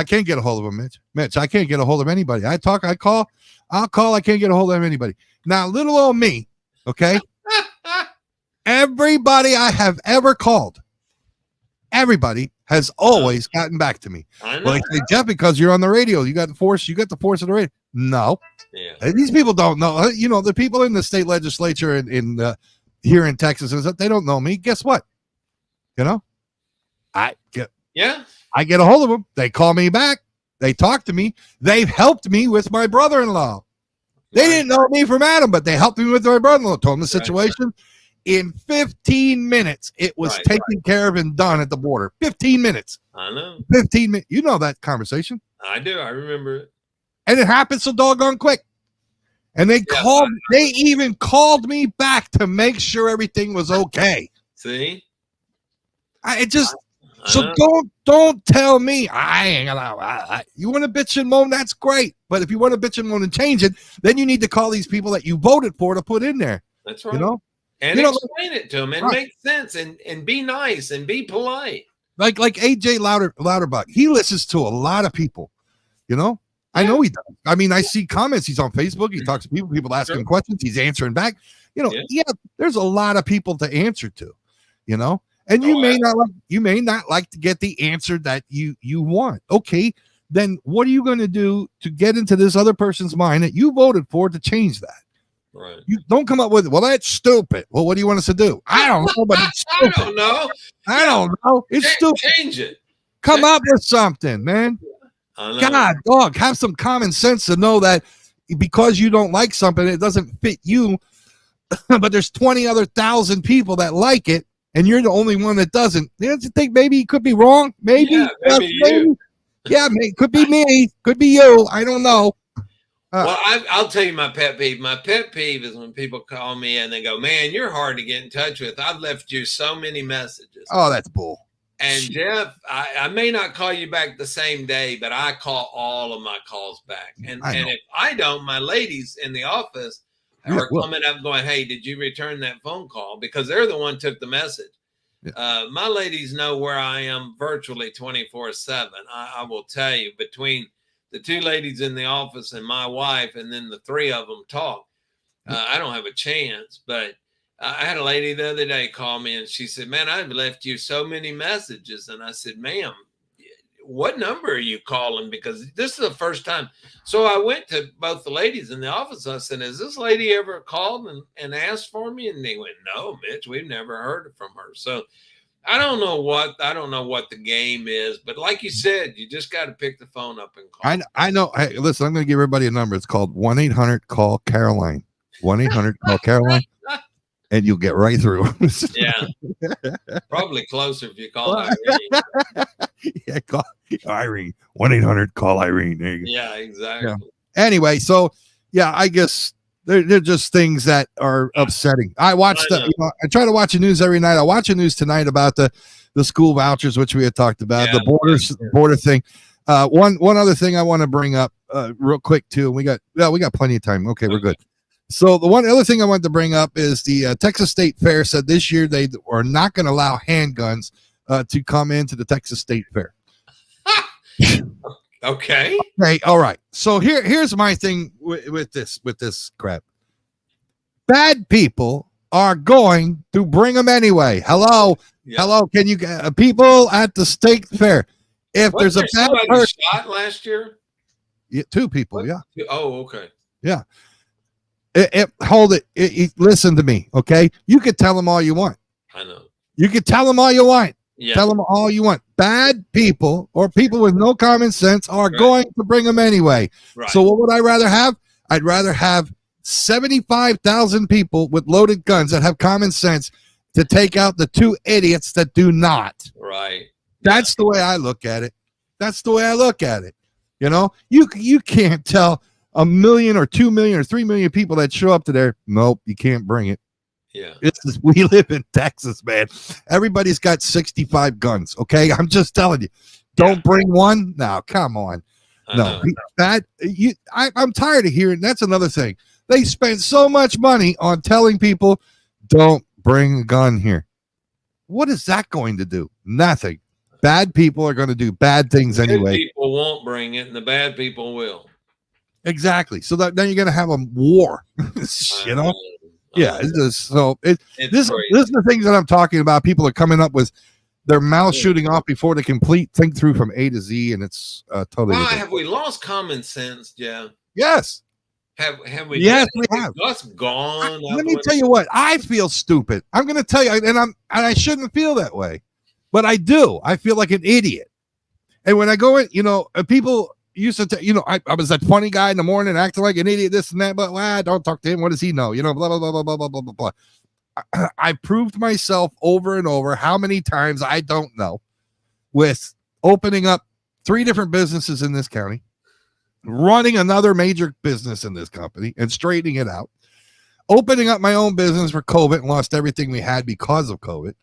can't get a hold of him, Mitch. Mitch, I can't get a hold of anybody. I'll call. I can't get a hold of anybody. Now, little old me, okay? Everybody I have ever called, everybody has always gotten back to me. I know. Well, they say, Jeff, because you're on the radio, you got the force of the radio. No. Yeah. These people don't know. You know, the people in the state legislature in here in Texas, they don't know me. Guess what? You know, I get a hold of them. They call me back. They talk to me. They've helped me with my brother-in-law. They didn't know me from Adam, but they helped me with my brother-in-law. Told them the situation. Right. In 15 minutes, it was taken care of and done at the border. 15 minutes. I know. 15 minutes. You know that conversation. I do. I remember it. And it happened so doggone quick. And they even called me back to make sure everything was okay. See? So don't tell me I ain't gonna. You want to bitch and moan? That's great. But if you want to bitch and moan and change it, then you need to call these people that you voted for to put in there. That's right. You know? And explain it to them and make sense and be nice and be polite. Like AJ Louderbuck. He listens to a lot of people, you know? Yeah. I know he does. I mean, I see comments. He's on Facebook. He talks to people ask him questions. He's answering back. You know, there's a lot of people to answer to, you know? And you may not like to get the answer that you want. Okay, then what are you going to do to get into this other person's mind that you voted for to change that? Right. You don't come up with, well, that's stupid. Well, what do you want us to do? I don't know, but it's stupid. I don't know. It's stupid. Change it. Come up with something, man. God, dog, have some common sense to know that because you don't like something, it doesn't fit you, but there's 20 other thousand people that like it, and you're the only one that doesn't. You think maybe he could be wrong? Maybe. Yeah, maybe. Yeah, could be me. Could be you. I don't know. Well, I'll tell you my pet peeve. My pet peeve is when people call me and they go, man, you're hard to get in touch with. I've left you so many messages. Oh, that's bull. And Jeff, I may not call you back the same day, but I call all of my calls back. And if I don't, my ladies in the office are coming up going, hey, did you return that phone call? Because they're the one who took the message. Yeah. My ladies know where I am virtually 24/7. I will tell you, between the two ladies in the office and my wife, and then the three of them talk, I don't have a chance. But I had a lady the other day call me and she said, man, I've left you so many messages. And I said, ma'am, what number are you calling? Because this is the first time. So I went to both the ladies in the office. I said, has this lady ever called and asked for me? And they went, no, Mitch, we've never heard from her. So I don't know what the game is, but like you said, you just got to pick the phone up and call. I know. Hey, listen, I'm going to give everybody a number. It's called 1-800-CALL-CAROLINE. 1-800-CALL-CAROLINE. And you'll get right through. Yeah. Probably closer if you call Irene. Yeah, call Irene. 1-800-CALL-IRENE. There you go. Yeah, exactly. Yeah. Anyway, so yeah, I guess they're just things that are upsetting. I I try to watch the news every night. I watch the news tonight about the school vouchers, which we had talked about, the border thing. One other thing I want to bring up real quick too. We got plenty of time. Okay, we're good. So the one other thing I wanted to bring up is the Texas State Fair said this year they are not going to allow handguns to come into the Texas State Fair. Okay. All right. So here's my thing with this crap. Bad people are going to bring them anyway. Hello. Yeah. Hello. Can you people at the state fair? If there's a bad somebody person, shot last year? two people, What? yeah. Oh, okay. Yeah. Hold it. Listen to me, okay? You could tell them all you want. I know. You could tell them all you want. Yeah. Tell them all you want. Bad people or people with no common sense are going to bring them anyway. Right. So what would I rather have? I'd rather have 75,000 people with loaded guns that have common sense to take out the two idiots that do not. Right. That's the way I look at it. That's the way I look at it. You know, you can't tell 1 million or 2 million or 3 million people that show up to there. Nope, you can't bring it. Yeah. We live in Texas, man. Everybody's got 65 guns. Okay. I'm just telling you, don't bring one. Now, come on. No, I'm tired of hearing. That's another thing. They spend so much money on telling people, don't bring a gun here. What is that going to do? Nothing. Bad people are going to do bad things anyway. Good people won't bring it, and the bad people will. Exactly. So then you're going to have a war. You know? Yeah. This is the things that I'm talking about. People are coming up with their mouth shooting off before they complete think through from A to Z, and it's totally. Why have we lost common sense, Jeff? Yes. Have we? Yes, we have. That's gone. Let me tell you what. I feel stupid. I'm going to tell you, and I shouldn't feel that way, but I do. I feel like an idiot. And when I go in, people used to, I was that funny guy in the morning acting like an idiot, this and that, but don't talk to him. What does he know? Blah, blah, blah, blah, blah, blah, blah, blah, blah. I proved myself over and over how many times I don't know with opening up 3 different businesses in this county, running another major business in this company and straightening it out, opening up my own business for COVID and lost everything we had because of COVID,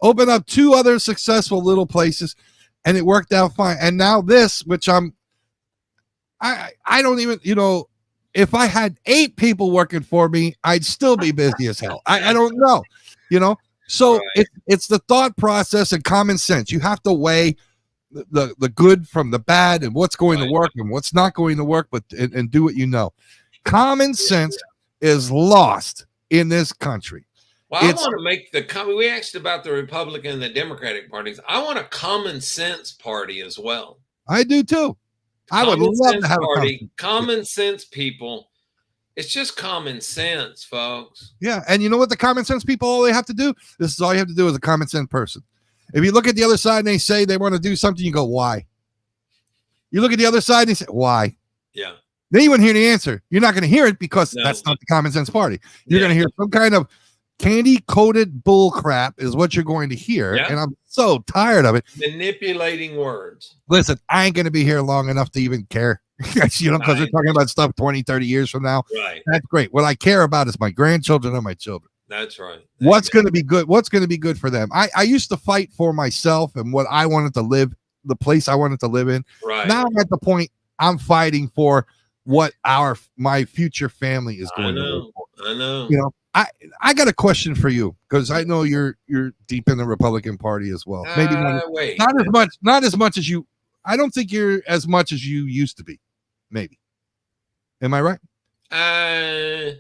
open up 2 other successful little places, and it worked out fine. And now this, which I don't even, if I had 8 people working for me, I'd still be busy as hell. I don't know, So right. It's the thought process and common sense. You have to weigh the good from the bad and what's going to work and what's not going to work, and do what you know. Common sense is lost in this country. Well, I want to make we asked about the Republican and the Democratic parties. I want a common sense party as well. I do too. I would love to have a party. Common sense people. It's just common sense, folks. Yeah. And you know what the common sense people, all they have to do? This is all you have to do as a common sense person. If you look at the other side and they say they want to do something, you go, why? You look at the other side and they say, why? Yeah. Then you wouldn't hear the answer. You're not going to hear it because that's not the common sense party. You're going to hear some kind of candy coated bull crap is what you're going to hear. Yeah. And I'm so tired of it. Manipulating words. Listen, I ain't going to be here long enough to even care, because we're talking about stuff 20, 30 years from now. Right. That's great. What I care about is my grandchildren and my children. That's right. What's going to be good? What's going to be good for them? I used to fight for myself and what I wanted to live, the place I wanted to live in. Right. Now I'm at the point I'm fighting for what my future family is going to live for. I know. I got a question for you, because I know you're deep in the Republican Party as well. Maybe not as much as you. I don't think you're as much as you used to be. Maybe. Am I right? I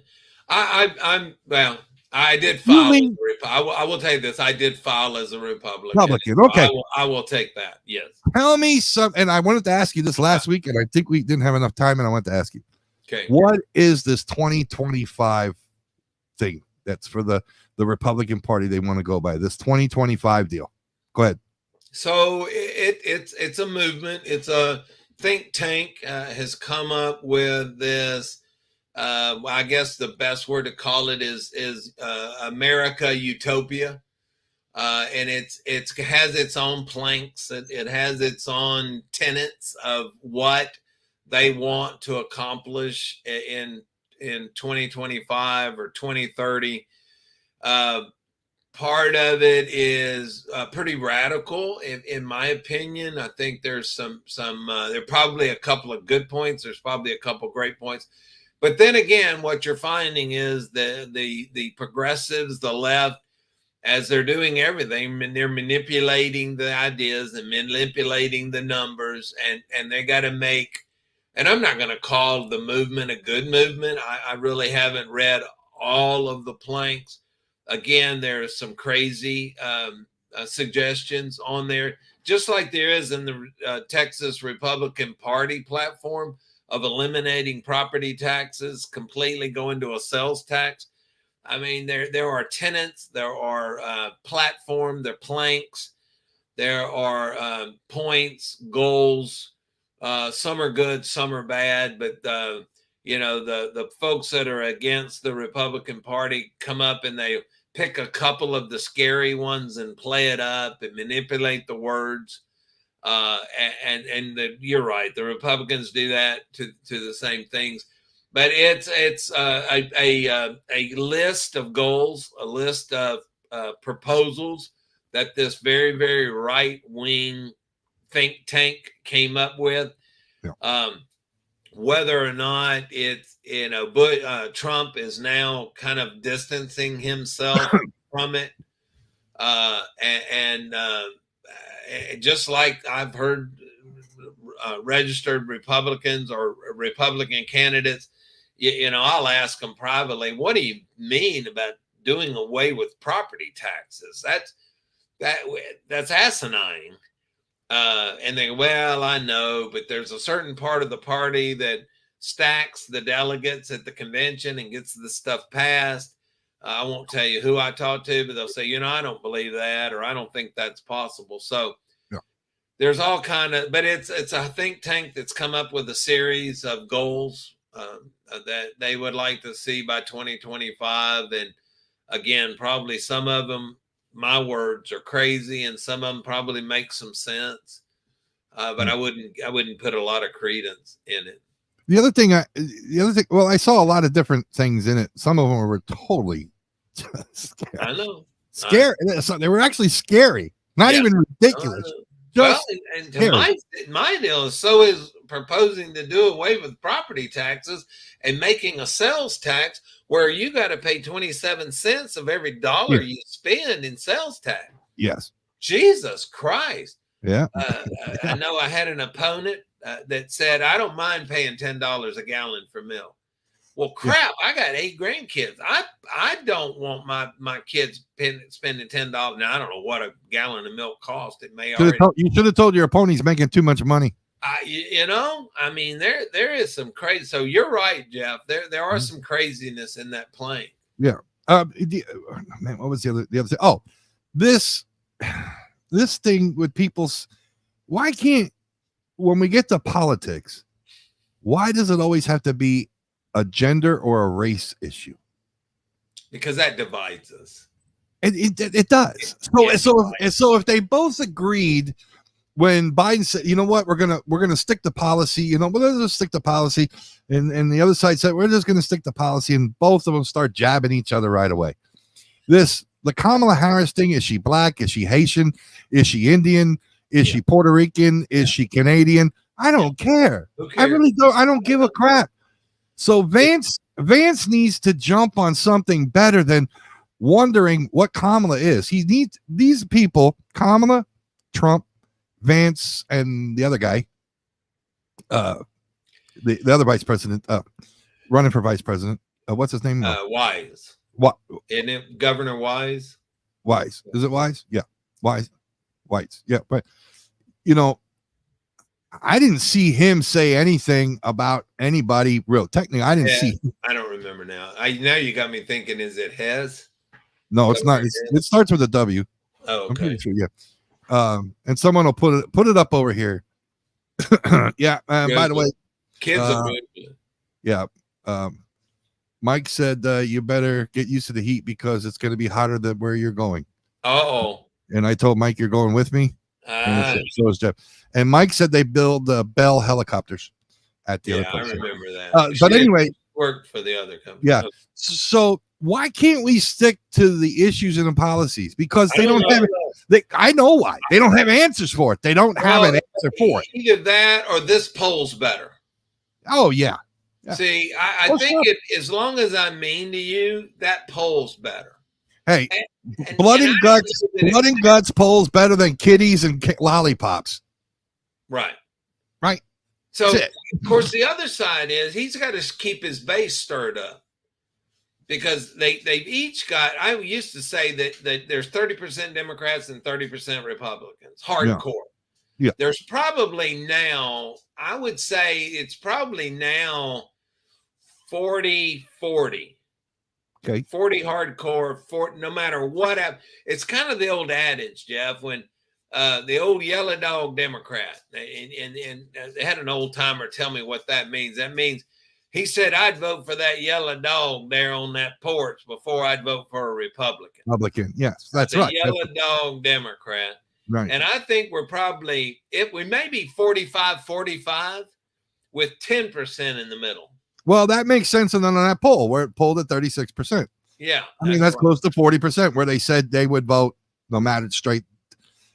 did file. I will tell you this. I did file as a Republican. Okay. I will take that. Yes. Tell me and I wanted to ask you this last week, and I think we didn't have enough time, and I wanted to ask you. Okay. What is this 2025 thing that's for the Republican Party they want to go by? This 2025 deal. Go ahead. So it's a movement. It's a think tank has come up with this. I guess the best word to call it is America Utopia, and it has its own planks. It has its own tenets of what they want to accomplish in 2025 or 2030. Part of it is pretty radical, in my opinion. I think there's some there are probably a couple of good points. There's probably a couple of great points. But then again, what you're finding is the progressives, the left, as they're doing everything, and they're manipulating the ideas and manipulating the numbers, and they got to make, and I'm not going to call the movement a good movement. I really haven't read all of the planks, Again, there are some crazy suggestions on there, just like there is in the Texas Republican Party platform of eliminating property taxes, completely going to a sales tax. I mean, there are tenets, there are platform, there are planks, there are points, goals. Some are good, some are bad, but the folks that are against the Republican Party come up and they pick a couple of the scary ones and play it up and manipulate the words. You're right, the Republicans do that to the same things. But it's a list of goals, a list of proposals that this very, very right wing think tank came up with. Yeah. Whether or not it's, Trump is now kind of distancing himself from it. Just like I've heard registered Republicans or Republican candidates, I'll ask them privately, what do you mean about doing away with property taxes? That's asinine. And they go, well, I know, but there's a certain part of the party that stacks the delegates at the convention and gets the stuff passed. I won't tell you who I talked to, but they'll say, I don't believe that, or I don't think that's possible. So yeah. There's all kind of, but it's a think tank that's come up with a series of goals that they would like to see by 2025. And again, probably some of them, my words, are crazy, and some of them probably make some sense. But I wouldn't put a lot of credence in it. The other thing, well, I saw a lot of different things in it. Some of them were totally scary. I know. Scary. They were actually scary. Not even ridiculous. Well, and to my deal is so is proposing to do away with property taxes and making a sales tax where you got to pay 27 cents of every dollar you spend in sales tax. Yes. Jesus Christ. Yeah. I know I had an opponent that said, I don't mind paying $10 a gallon for milk. Well, crap, I got 8 grandkids. I don't want my kids spending $10. Now, I don't know what a gallon of milk costs. It may you should have told your opponent's making too much money. I mean, there is some crazy. So you're right, Jeff. There are some craziness in that plane. Yeah. Man, what was the other thing? Oh, this thing with people's, why can't, when we get to politics, why does it always have to be a gender or a race issue? Because that divides us. It does. So if they both agreed when Biden said, you know what, we're gonna stick to policy, let's just stick to policy, and the other side said we're just gonna stick to policy, and both of them start jabbing each other right away. The Kamala Harris thing, is she black? Is she Haitian? Is she Indian? Is she Puerto Rican? Is she Canadian? I don't care. I really don't. I don't give a crap. So Vance needs to jump on something better than wondering what Kamala is. He needs these people, Kamala, Trump, Vance, and the other guy, the other vice president, running for vice president. What's his name? Wise. What? Isn't it Governor Wise? Wise. Is it Wise? Yeah. Wise. Yeah. But, I didn't see him say anything about anybody real. Technically, I didn't see. I don't remember now. Now you got me thinking, is it Hez? No, it's not. It starts with a W. Oh, okay. I'm pretty sure, yeah. And someone will put it up over here. Yeah. By the way, kids are good. Yeah. Mike said you better get used to the heat because it's going to be hotter than where you're going. Oh. And I told Mike you're going with me. So is Jeff. And Mike said they build Bell helicopters at the other place. I remember that. But anyway, worked for the other company. Yeah. So why can't we stick to the issues and the policies? Because they don't have. I know why. They don't have answers for it. They don't have an answer for it. Either that or this poll's better. Oh yeah. See, I think as long as I'm mean to you, that poll's better. Hey, blood and guts polls better than kitties and lollipops. Right. Right. So, of course, the other side is he's got to keep his base stirred up. because they've each got. I used to say that there's 30% Democrats and 30% Republicans, Yeah. hardcore. Yeah. There's probably now, I would say it's probably now 40-40. Okay. 40 hardcore, 40, no matter what. It's kind of the old adage, Jeff, when the old yellow dog Democrat, and they had an old timer tell me what that means. That means he said, I'd vote for that yellow dog there on that porch before I'd vote for a Republican. Republican, yes, that's the right. Yellow dog Democrat. Right. And I think we're probably, we may be 45-45 with 10% in the middle. Well, that makes sense. And then on that poll, where it polled at 36%. Yeah. I mean, that's right. close to 40%, where they said they would vote no matter straight.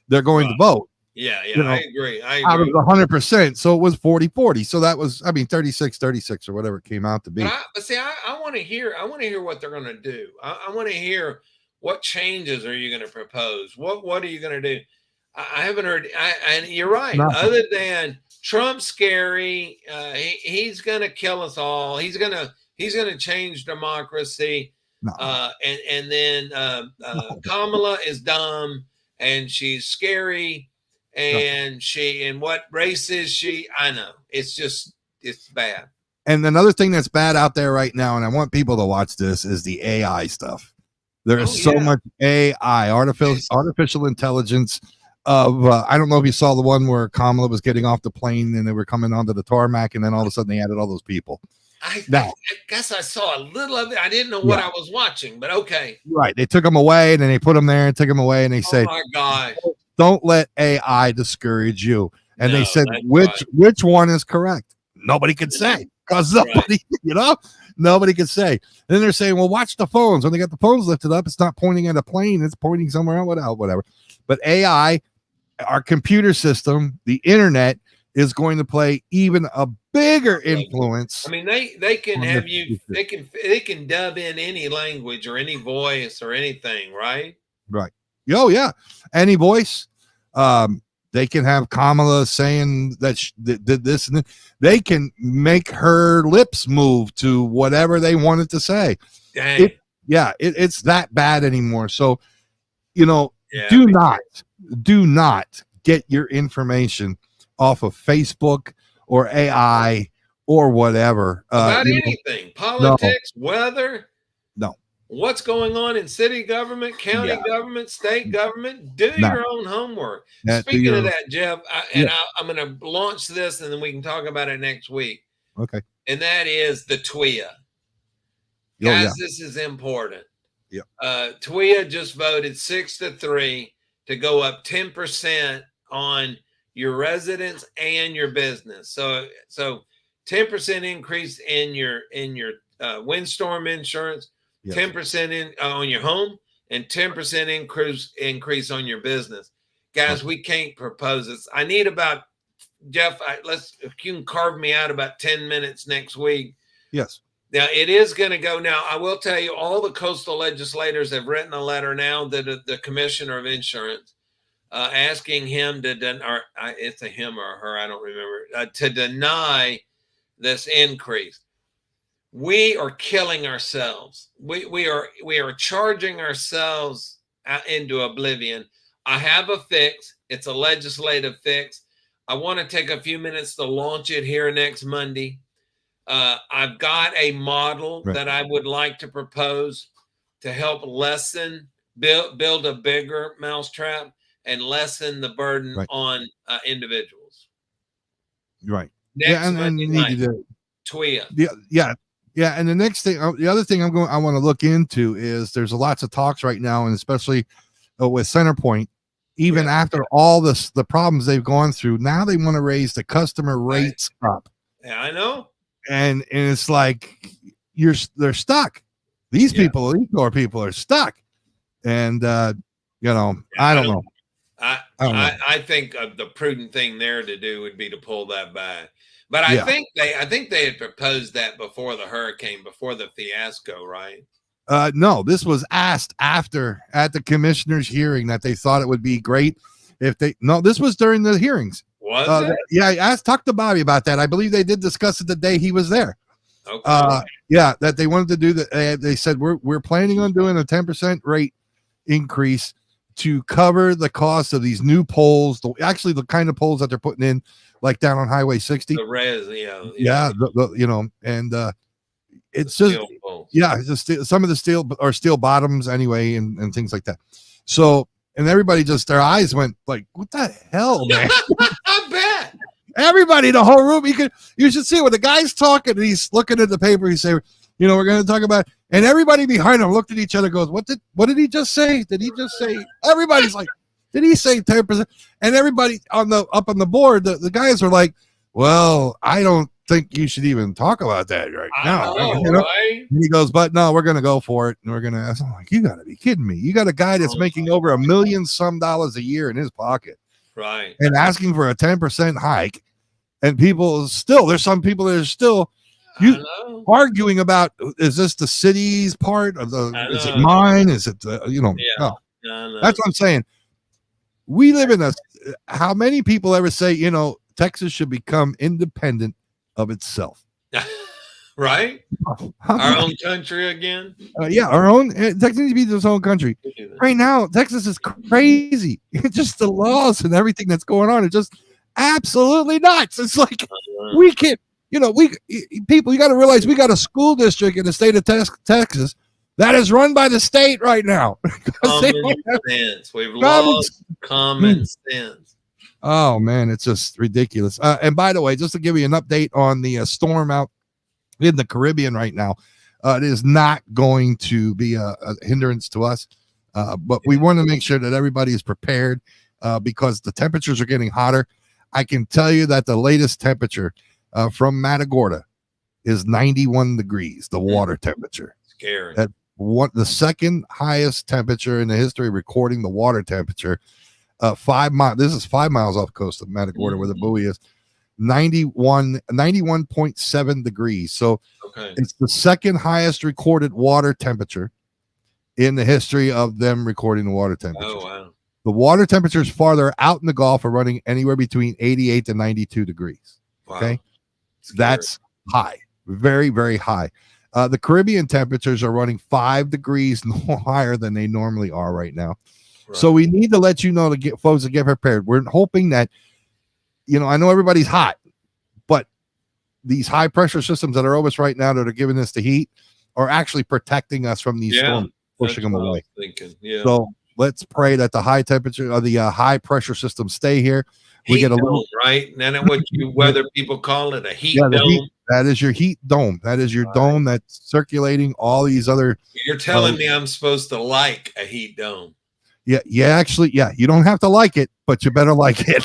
They're going to vote. Yeah. You know, I agree. Out of 100%. So it was 40-40. So that was, 36 or whatever it came out to be. But see, I want to hear what they're going to do. I want to hear what changes are you going to propose? What are you going to do? I haven't heard. And you're right. Nothing. Other than Trump's scary, he's going to kill us all. He's going to change democracy. No. And then Kamala is dumb and she's scary. And and what race is she? I know. It's bad. And another thing that's bad out there right now, and I want people to watch this, is the AI stuff. There is so much AI, artificial intelligence. I don't know if you saw the one where Kamala was getting off the plane and they were coming onto the tarmac, and then all of a sudden they added all those people. I guess I saw a little of it. I didn't know what I was watching, but okay. Right. They took them away, and then they put them there and took them away, and they say, "Oh my gosh, don't let AI discourage you." And they said, which one is correct? Nobody can say, because nobody can say. And then they're saying, well, watch the phones. When they got the phones lifted up, it's not pointing at a plane, it's pointing somewhere else, whatever. But AI, our computer system, the internet, is going to play even a bigger influence. I mean, they can have you. They can dub in any language or any voice or anything, right? Right. Oh yeah, any voice. They can have Kamala saying that did this, and they can make her lips move to whatever they wanted to say. Dang. It's that bad anymore. So, do not get your information off of Facebook or AI or whatever. About anything, politics, weather. No. What's going on in city government, county government, state government? Do your own homework. Speaking of that, Jeff, I'm going to launch this, and then we can talk about it next week. Okay. And that is the TWIA. Guys, this is important. Yeah. TWIA just voted 6-3 to go up 10% on your residence and your business. So 10% increase in your windstorm insurance. 10% on your home and 10% increase on your business. Guys, we can't propose this. I need about, Jeff, if you can carve me out about 10 minutes next week. Yes. Now, it is going to go. Now, I will tell you, all the coastal legislators have written a letter now that the commissioner of insurance asking him it's a him or her, I don't remember, to deny this increase. We are killing ourselves. We are charging ourselves into oblivion. I have a fix. It's a legislative fix. I want to take a few minutes to launch it here next Monday. I've got a model that I would like to propose to help build a bigger mousetrap and lessen the burden on individuals. Right. Next Monday night, TWIA. Yeah, and the next thing, the other thing I want to look into is there's lots of talks right now, and especially with Centerpoint, even after all the problems they've gone through, now they want to raise the customer rates up. Yeah, I know. And it's like they're stuck. These people, these poor people, are stuck, and I don't know. I think the prudent thing there to do would be to pull that back. But I think they had proposed that before the hurricane, before the fiasco, right? No, this was asked at the commissioner's hearing that they thought it would be great if this was during the hearings. Was it? Yeah, I talked to Bobby about that. I believe they did discuss it the day he was there. Okay. Yeah, that they wanted to do that. They said we're planning on doing a 10% rate increase to cover the cost of these new poles. Actually, the kind of poles that they're putting in, like down on Highway 60. The res, Yeah, and it's just steel poles. yeah, it's just some of the steel or steel bottoms anyway, and things like that. So, and everybody just their eyes went like, "What the hell, man?" I bet. Everybody in the whole room, you should see when the guy's talking and he's looking at the paper. He say, we're going to talk about, and everybody behind him looked at each other, goes, what did he just say? Did he just say? Everybody's like, did he say 10%? And everybody up on the board, the guys were like, well, I don't think you should even talk about that right now. Right? And he goes, but no, we're going to go for it, and we're going to. I'm like, you got to be kidding me! You got a guy that's making over $1 million some dollars a year in his pocket. Right. And asking for a 10% hike, and people still, there's some people that are still arguing about, is this the city's part of is it mine? Is it, no. That's what I'm saying. We live in how many people ever say, Texas should become independent of itself? Right? Our own country again? Yeah, our own. Texas needs to be its own country. Right now, Texas is crazy. It's just the laws and everything that's going on. It's just absolutely nuts. It's like we can't, people, you got to realize we got a school district in the state of Texas that is run by the state right now. Common sense. We've lost common sense. Oh, man, it's just ridiculous. And by the way, just to give you an update on the storm out in the Caribbean right now, it is not going to be a hindrance to us, but we want to make sure that everybody is prepared because the temperatures are getting hotter. I can tell you that the latest temperature from Matagorda is 91 degrees, the water temperature. Scary. The second highest temperature in the history recording the water temperature, 5 miles. This is 5 miles off the coast of Matagorda where the buoy is. 91.7 degrees. So it's the second highest recorded water temperature in the history of them recording the water temperature. Oh, wow. The water temperatures farther out in the Gulf are running anywhere between 88 to 92 degrees. Wow. Okay. That's high. Very, very high. The Caribbean temperatures are running 5 degrees higher than they normally are right now. Right. So we need to let you know to get folks to get prepared. We're hoping that, I know everybody's hot, but these high pressure systems that are over us right now that are giving us the heat are actually protecting us from these storms, pushing them away. Yeah. So let's pray that the high temperature or the high pressure systems stay here. We get a little right. And then what weather people call it, a heat dome. That is your heat dome. That is your dome that's circulating all these other. You're telling me I'm supposed to like a heat dome. Yeah, actually, you don't have to like it, but you better like it.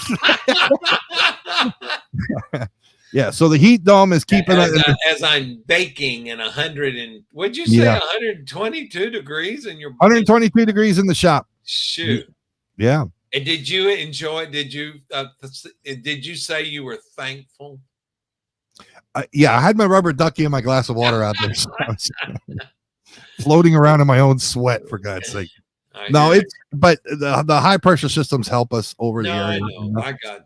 Yeah, so the heat dome is keeping as I'm baking in 122 degrees in your 122 degrees in the shop. Shoot. Yeah. And did you enjoy it? Did you say you were thankful? Yeah, I had my rubber ducky and my glass of water out there. So I was floating around in my own sweat, for God's sake. But the high pressure systems help us over the area. I know. I got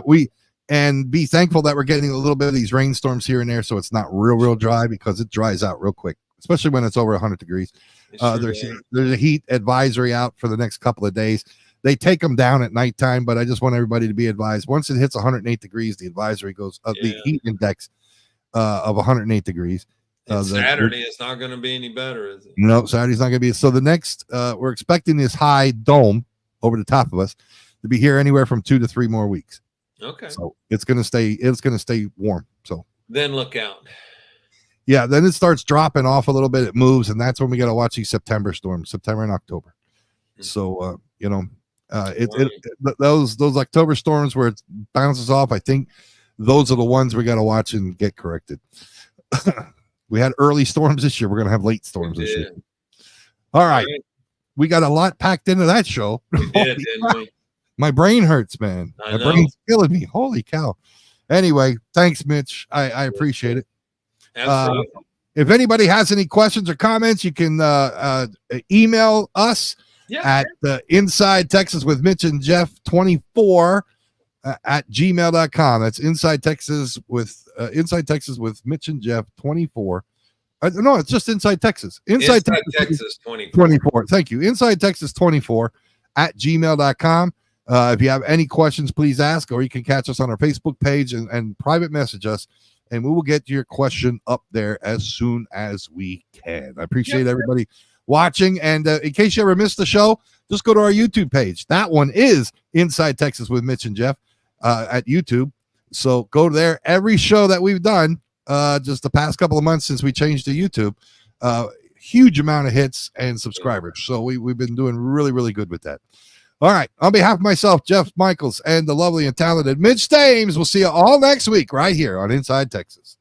you. And be thankful that we're getting a little bit of these rainstorms here and there, so it's not real dry, because it dries out real quick, especially when it's over 100 degrees. There's a heat advisory out for the next couple of days. They take them down at nighttime, but I just want everybody to be advised. Once it hits 108 degrees, the advisory goes the heat index of 108 degrees. Saturday is not going to be any better, is it? No, Saturday's not going to be. So the next, we're expecting this high dome over the top of us to be here anywhere from 2 to 3 more weeks. Okay. So it's going to stay warm. So then look out. Yeah. Then it starts dropping off a little bit. It moves. And that's when we got to watch these September storms, September and October. So, those October storms where it bounces off, I think those are the ones we got to watch and get corrected. We had early storms this year. We're going to have late storms this year. All right. We got a lot packed into that show. We did, didn't we? My brain hurts, man. My brain's killing me. Holy cow. Anyway, thanks, Mitch. I appreciate it. If anybody has any questions or comments, you can email us at Inside Texas with Mitch and Jeff 24 at gmail.com. That's Inside Texas with Mitch and Jeff 24. No, it's just Inside Texas. Inside Texas 24. Thank you. Inside Texas 24 at gmail.com. If you have any questions, please ask, or you can catch us on our Facebook page and private message us, and we will get your question up there as soon as we can. I appreciate everybody watching. And in case you ever missed the show, just go to our YouTube page. That one is Inside Texas with Mitch and Jeff at YouTube. So go there. Every show that we've done, just the past couple of months since we changed to YouTube, huge amount of hits and subscribers. So we've been doing really, really good with that. All right. On behalf of myself, Jeff Michaels, and the lovely and talented Mitch Thames, we'll see you all next week right here on Inside Texas.